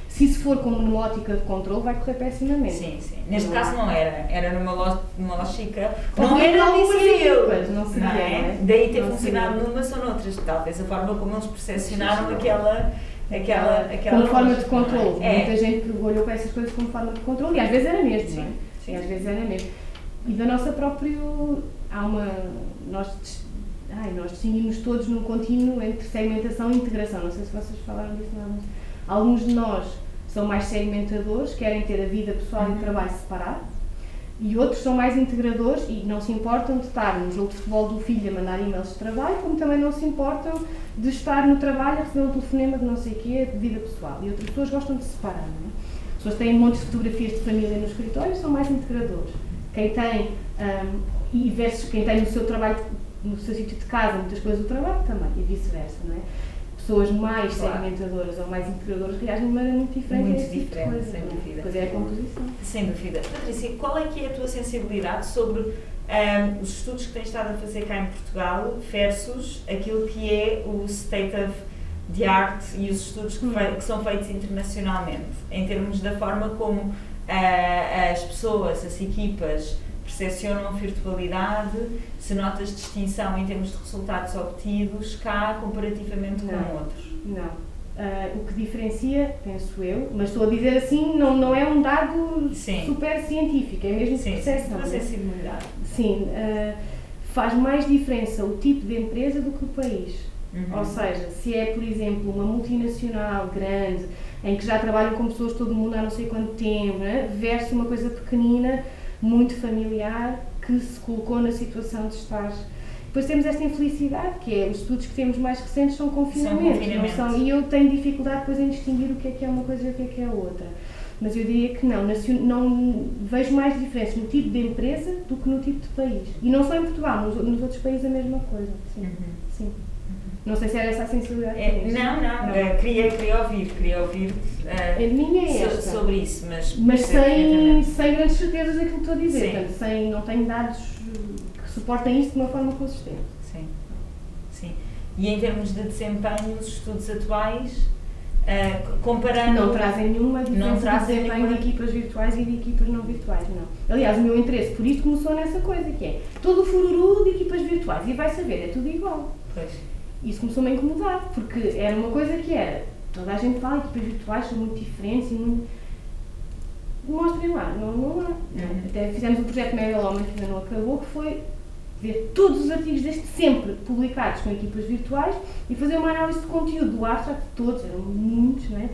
Se isso for como numa ótica de controle, vai correr pessimamente. Sim. Neste caso não era numa lógica. Não era eles, não seria, não é? Daí ter funcionado numas ou noutras, talvez a forma como eles percepcionaram aquela como forma de controle. Muita gente olhou para essas coisas como forma de controle e às vezes era mesmo, não é? Sim, às vezes era mesmo. E da nossa própria. Nós distinguimos todos num contínuo entre segmentação e integração. Não sei se vocês falaram disso, não. Alguns de nós são mais segmentadores, querem ter a vida pessoal e o trabalho separado, e outros são mais integradores e não se importam de estar no jogo de futebol do filho a mandar e-mails de trabalho, como também não se importam de estar no trabalho a receber um telefonema de não sei o quê, de vida pessoal. E outras pessoas gostam de separar, não é? As pessoas têm montes de fotografias de família no escritório, são mais integradores. Quem tem, e versus quem tem no seu trabalho, no seu sítio de casa, muitas coisas do trabalho também, e vice-versa, não é? pessoas mais Claro. segmentadoras ou mais integradoras reagem de maneira muito diferente Muito a esse tipo de diferente, coisa. sem dúvida. Depois é a composição. Sem dúvida. Patrícia, qual é que é a tua sensibilidade sobre os estudos que tens estado a fazer cá em Portugal versus aquilo que é o state of the art e os estudos que são feitos internacionalmente, em termos da forma como as pessoas, as equipas percepcionam a virtualidade, se notas distinção em termos de resultados obtidos cá comparativamente com Não. outros? Não. O que diferencia, penso eu, mas estou a dizer assim, não é um dado Sim. super científico, é mesmo Sim, percepção. a sensibilidade. Sim, faz mais diferença o tipo de empresa do que o país. Uhum. Ou seja, se é, por exemplo, uma multinacional grande, em que já trabalham com pessoas de todo o mundo há não sei quanto tempo, né? Versus uma coisa pequenina, muito familiar, que se colocou na situação de estar. Depois temos esta infelicidade, que é os estudos que temos mais recentes são confinamentos, não são, e eu tenho dificuldade depois em distinguir o que é uma coisa e o que é outra. Mas eu diria que não vejo mais diferenças no tipo de empresa do que no tipo de país. E não só em Portugal, nos outros países a mesma coisa. Sim. Uhum. Sim. Não sei se era essa a sensibilidade que tens. Não. Queria ouvir A minha é esta. sobre isso, mas sem grandes certezas daquilo que estou a dizer. Sim. Portanto, não tenho dados que suportem isto de uma forma consistente. Sim. E em termos de desempenho, os estudos atuais, comparando... Não trazem nenhuma diferença de desempenho de equipas virtuais e de equipas não virtuais, não. Aliás, o meu interesse por isto começou nessa coisa, que é todo o fururu de equipas virtuais, e vai saber, é tudo igual. Pois. Isso começou-me a incomodar, porque era uma coisa que era, toda a gente fala, equipas virtuais são muito diferentes e muito... Mostrem lá, não há. Até fizemos um projeto Megaloma que ainda não acabou, que foi ver todos os artigos desde sempre publicados com equipas virtuais e fazer uma análise de conteúdo do abstract, todos, eram muitos, não é?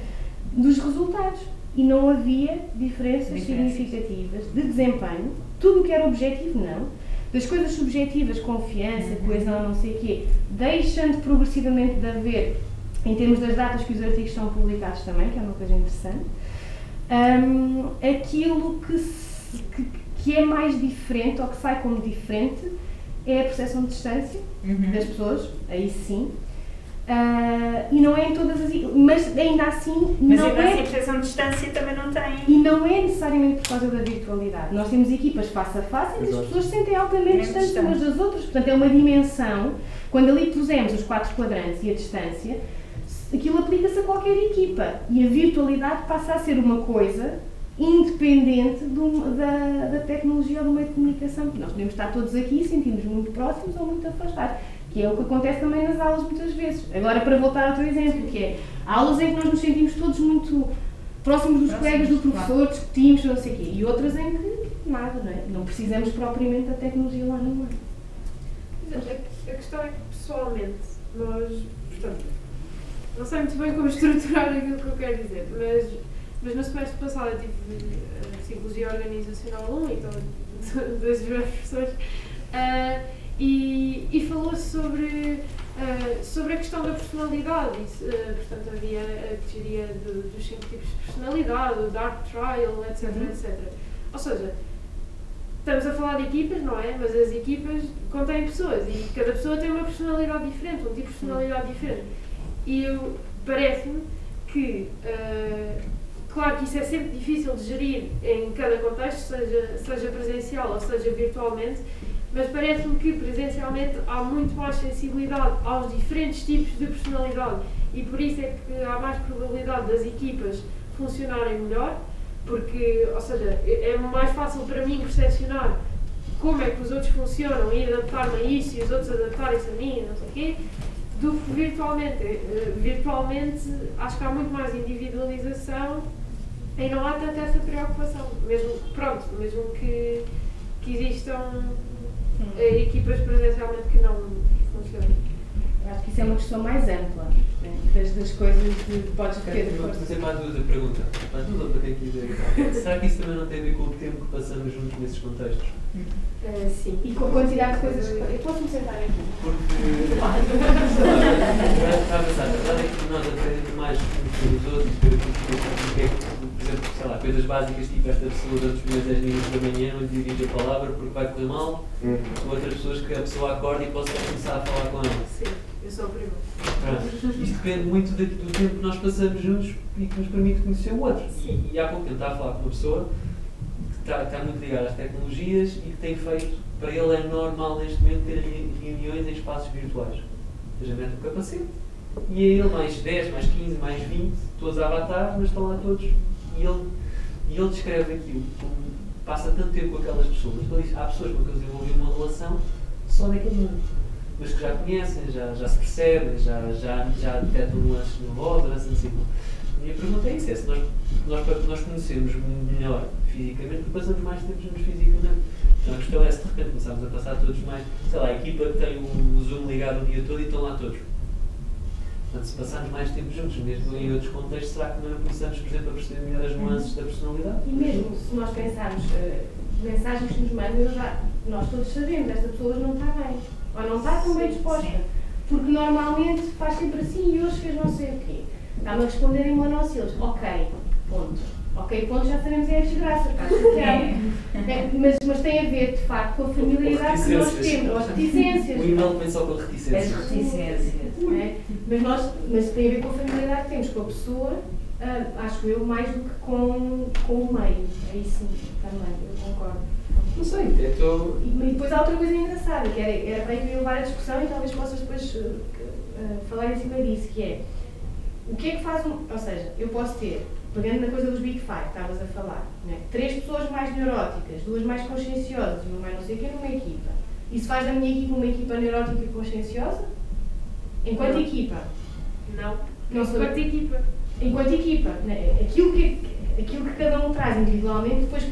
Dos resultados. E não havia diferenças significativas de desempenho, tudo o que era objetivo, não. Das coisas subjetivas, confiança, coesão, não sei o quê, deixando progressivamente de haver, em termos das datas que os artigos são publicados também, que é uma coisa interessante, aquilo que é mais diferente, ou que sai como diferente, é a percepção de distância das pessoas, aí sim. E não é em todas as... Mas ainda assim... Mas não ainda é, assim a percepção de distância também não tem... E não é necessariamente por causa da virtualidade. Nós temos equipas face a face em que as pessoas se sentem altamente distantes umas das outras. Portanto, é uma dimensão... Quando ali pusemos os 4 quadrantes e a distância, aquilo aplica-se a qualquer equipa. E a virtualidade passa a ser uma coisa independente da tecnologia ou do meio de comunicação. Nós podemos estar todos aqui e sentimos muito próximos ou muito afastados, que é o que acontece também nas aulas muitas vezes. Agora, para voltar ao teu exemplo, que é aulas em que nós nos sentimos todos muito próximos dos colegas do professor, discutimos, não sei o quê, e outras em que nada, não é? Não precisamos propriamente da tecnologia lá no meio. A questão é que, pessoalmente, nós, portanto, não sei muito bem como estruturar aquilo que eu quero dizer, mas no semestre passado eu tive Psicologia Organizacional 1, então, das duas professores, e falou-se sobre a questão da personalidade. Portanto, havia a teoria dos 5 tipos de personalidade, o Dark Trial, etc, etc. Ou seja, estamos a falar de equipas, não é? Mas as equipas contêm pessoas e cada pessoa tem uma personalidade diferente, um tipo de personalidade diferente. E parece-me que, claro que isso é sempre difícil de gerir em cada contexto, seja presencial ou seja virtualmente, mas parece-me que presencialmente há muito mais sensibilidade aos diferentes tipos de personalidade e por isso é que há mais probabilidade das equipas funcionarem melhor, porque, ou seja, é mais fácil para mim percepcionar como é que os outros funcionam e adaptar-me a isso e os outros adaptarem-se a mim, não sei o quê, do que virtualmente. Virtualmente acho que há muito mais individualização e não há tanta essa preocupação, mesmo que existam equipas presencialmente que não funcionam. Acho que isso é uma questão mais ampla, né? das coisas que podes ter. Vou fazer mais outra pergunta, para quem quiser. Será que isso também não tem a ver com o tempo que passamos juntos nesses contextos? Sim, e com a quantidade de coisas que... Eu posso me sentar aqui? Porque... Está a pensar, a verdade é que nós aprendemos mais uns dos outros, por exemplo, sei lá, coisas básicas tipo esta pessoa durante os primeiros 10 minutos da manhã não lhe dirige a palavra porque vai correr mal, ou outras pessoas que a pessoa acorda e possa começar a falar com ela. Sim. Eu sou a prima. Isto depende muito do tempo que nós passamos juntos e que nos permite conhecer o outro. E há pouco tempo estava a falar com uma pessoa que está muito ligada às tecnologias e que tem feito, para ele é normal neste momento ter reuniões em espaços virtuais. Ou seja, mete o capacete e é ele mais 10, mais 15, mais 20, todos a avatar, mas estão lá todos. E ele descreve aquilo como passa tanto tempo com aquelas pessoas. Ele diz, há pessoas com quem ele desenvolveu uma relação só naquele mundo, mas que já conhecem, já se percebem, já detectam nuances na voz, durante assim. A minha pergunta é isso, é se nós conhecemos melhor fisicamente, porque passamos mais tempo juntos fisicamente. Então a questão é se de repente começarmos a passar todos mais, sei lá, a equipa que tem o Zoom ligado o dia todo e estão lá todos. Portanto, se passarmos mais tempo juntos, mesmo em outros contextos, será que não começamos, por exemplo, a perceber melhor as nuances da personalidade? E mesmo se nós pensarmos, mensagens que nos mandam, nós todos sabemos, esta pessoa não está bem, ou não está tão bem disposta. Porque normalmente faz sempre assim e hoje fez não sei o quê. Está-me a responder em uma nossa e eles, ok, ponto. Ok, ponto, já sabemos é a desgraça, está chateado. Mas tem a ver, de facto, com a familiaridade que nós temos, ou as reticências. O e-mail vem só com reticências. As reticências. Mas tem a ver com a familiaridade que temos com a pessoa, acho eu, mais do que com o meio. É isso também, eu concordo. Não sei, E depois há outra coisa engraçada, que era para ir levar a discussão e talvez possas depois falar em cima disso, que é o que é que faz ou seja, eu posso ter, pegando na coisa dos Big Five que estavas a falar, né? 3 pessoas mais neuróticas, 2 mais conscienciosas e uma mais não sei o quê numa equipa. Isso faz da minha equipa uma equipa neurótica e conscienciosa? Enquanto equipa? Não. Enquanto equipa. Enquanto equipa. Né? Aquilo que cada um traz individualmente depois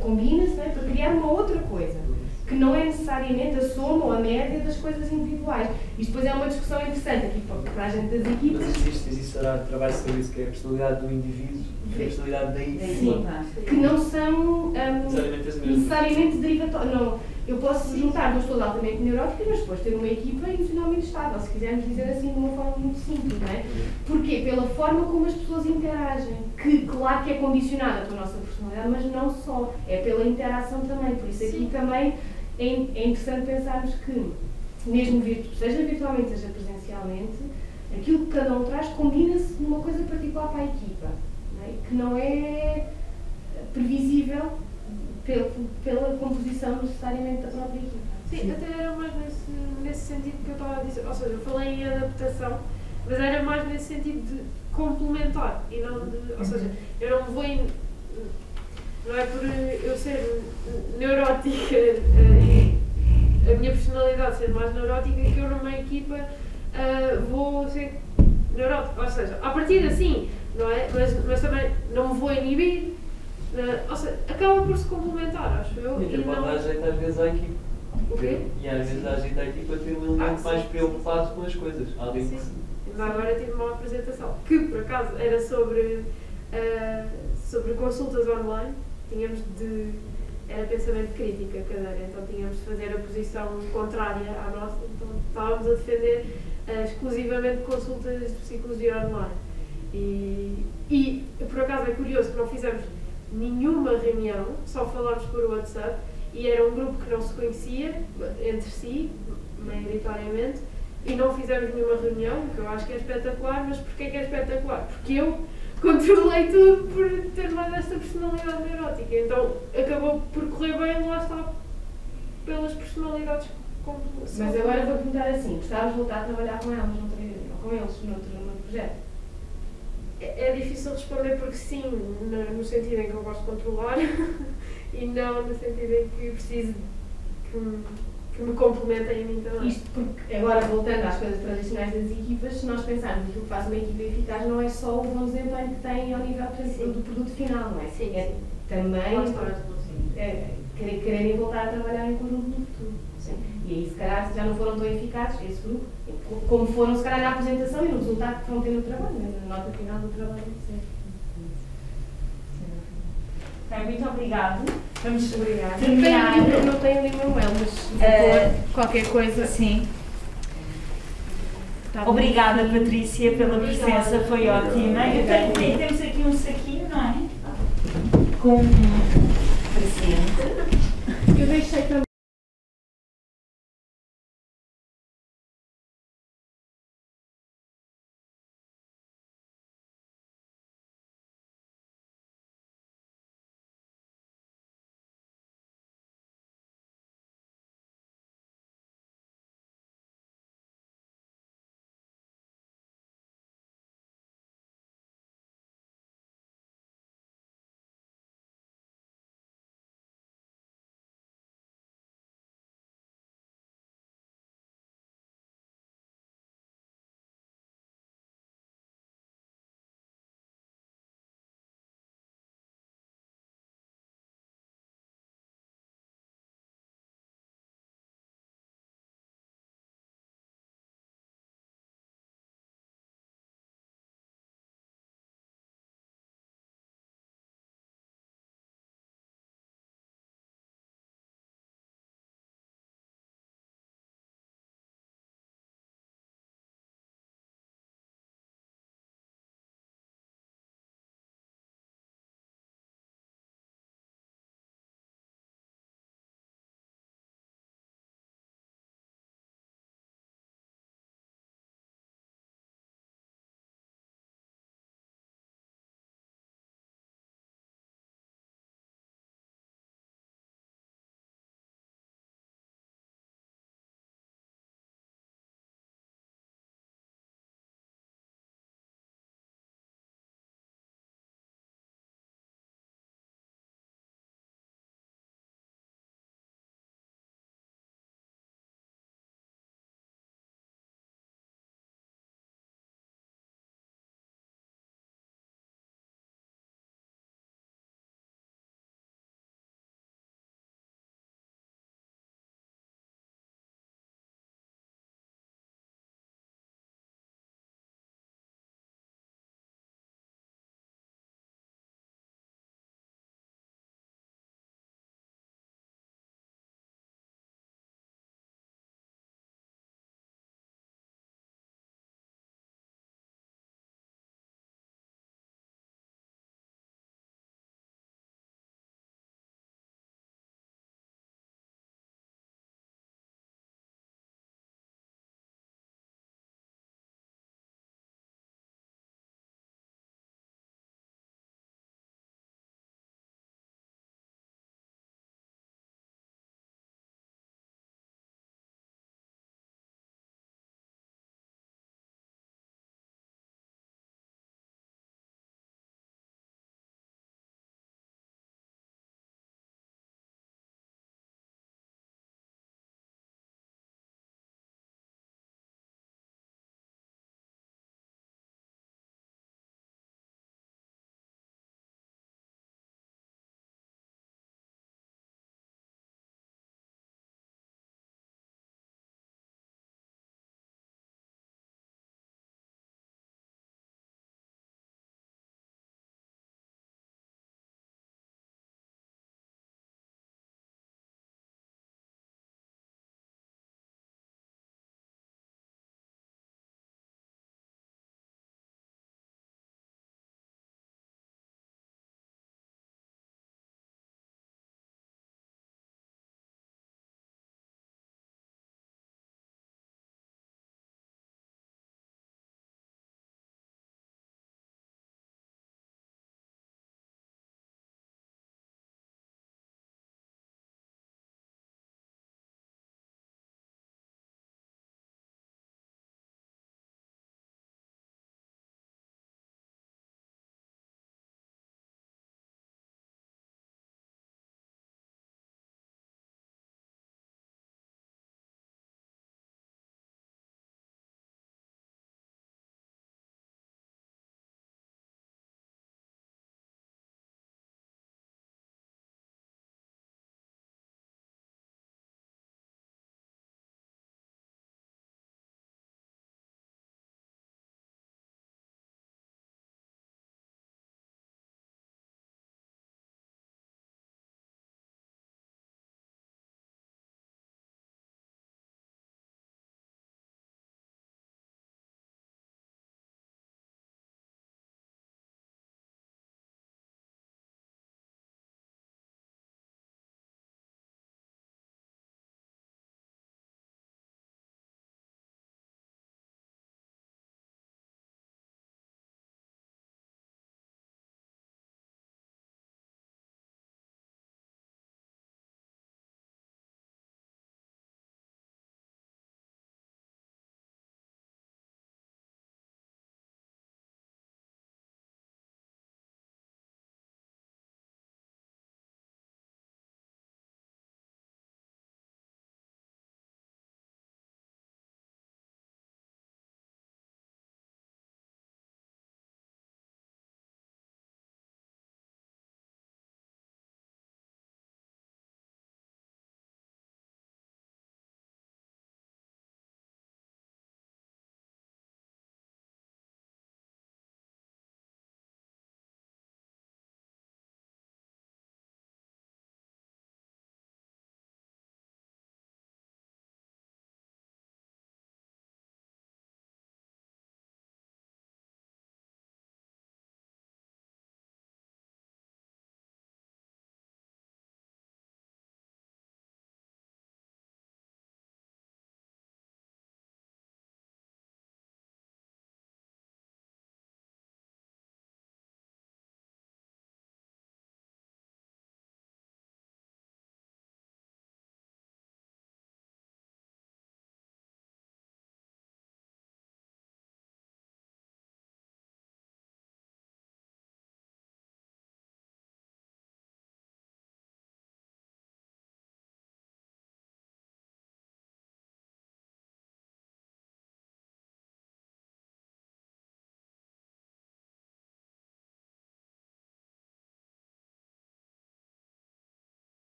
combina-se, né, para criar uma outra coisa, que não é necessariamente a soma ou a média das coisas individuais. Isto depois é uma discussão interessante aqui para a gente das equipas. Mas existe trabalho sobre isso, que é a personalidade do indivíduo e a personalidade da equipa. Que não são necessariamente derivatórias. Eu posso juntar duas pessoas altamente neuróticas, mas depois ter uma equipa emocionalmente estável, se quisermos dizer assim de uma forma muito simples, não é? Porquê? Pela forma como as pessoas interagem, que claro que é condicionada pela nossa personalidade, mas não só, é pela interação também, por isso aqui também é interessante pensarmos que, mesmo seja virtualmente, seja presencialmente, aquilo que cada um traz combina-se numa coisa particular para a equipa, não é? Que não é previsível pela composição necessariamente da própria equipa. Sim, até era mais nesse sentido que eu estava a dizer, ou seja, eu falei em adaptação, mas era mais nesse sentido de complementar e não de, ou seja, eu não vou não é por eu ser neurótica e a minha personalidade ser mais neurótica que eu numa equipa vou ser neurótica, ou seja, a partir assim, não é? Mas também não me vou inibir. Ou seja, acaba por se complementar, acho eu. E pode dar jeito às vezes à equipa. O quê? E às vezes dá jeito à equipa ter um elemento mais preocupado com as coisas. Alguém sim. Ainda agora tive uma apresentação que, por acaso, era sobre consultas online. Era pensamento crítico a cadeira, então tínhamos de fazer a posição contrária à nossa. Então estávamos a defender exclusivamente consultas de psicologia online. E por acaso é curioso que não fizemos nenhuma reunião, só falámos por WhatsApp e era um grupo que não se conhecia entre si, maioritariamente, e não fizemos nenhuma reunião, o que eu acho que é espetacular. Mas porquê que é espetacular? Porque eu controlei tudo por ter mais esta personalidade neurótica, então acabou por correr bem, lá está, pelas personalidades como Mas agora vou perguntar assim, gostavas de voltar a trabalhar com elas noutro projeto? É difícil responder porque sim, no sentido em que eu gosto de controlar e não no sentido em que preciso que me complementem a mim também. Isto porque, agora voltando às coisas tradicionais das equipas, se nós pensarmos que aquilo que faz uma equipa eficaz não é só o bom desempenho que tem ao nível do produto final, não é? Sim. É também quererem voltar a trabalhar em conjunto no futuro. Sim. E aí, se calhar, já não foram tão eficazes, esse grupo, como foram, se calhar, na apresentação e no resultado que vão ter no trabalho, na nota final do trabalho. Muito obrigado. Vamos terminar. Não tenho ali o meu mail, mas qualquer coisa. Sim. Obrigada, Patrícia, pela presença, foi ótima. E temos aqui um saquinho, não é? Com um presente. Eu deixei também.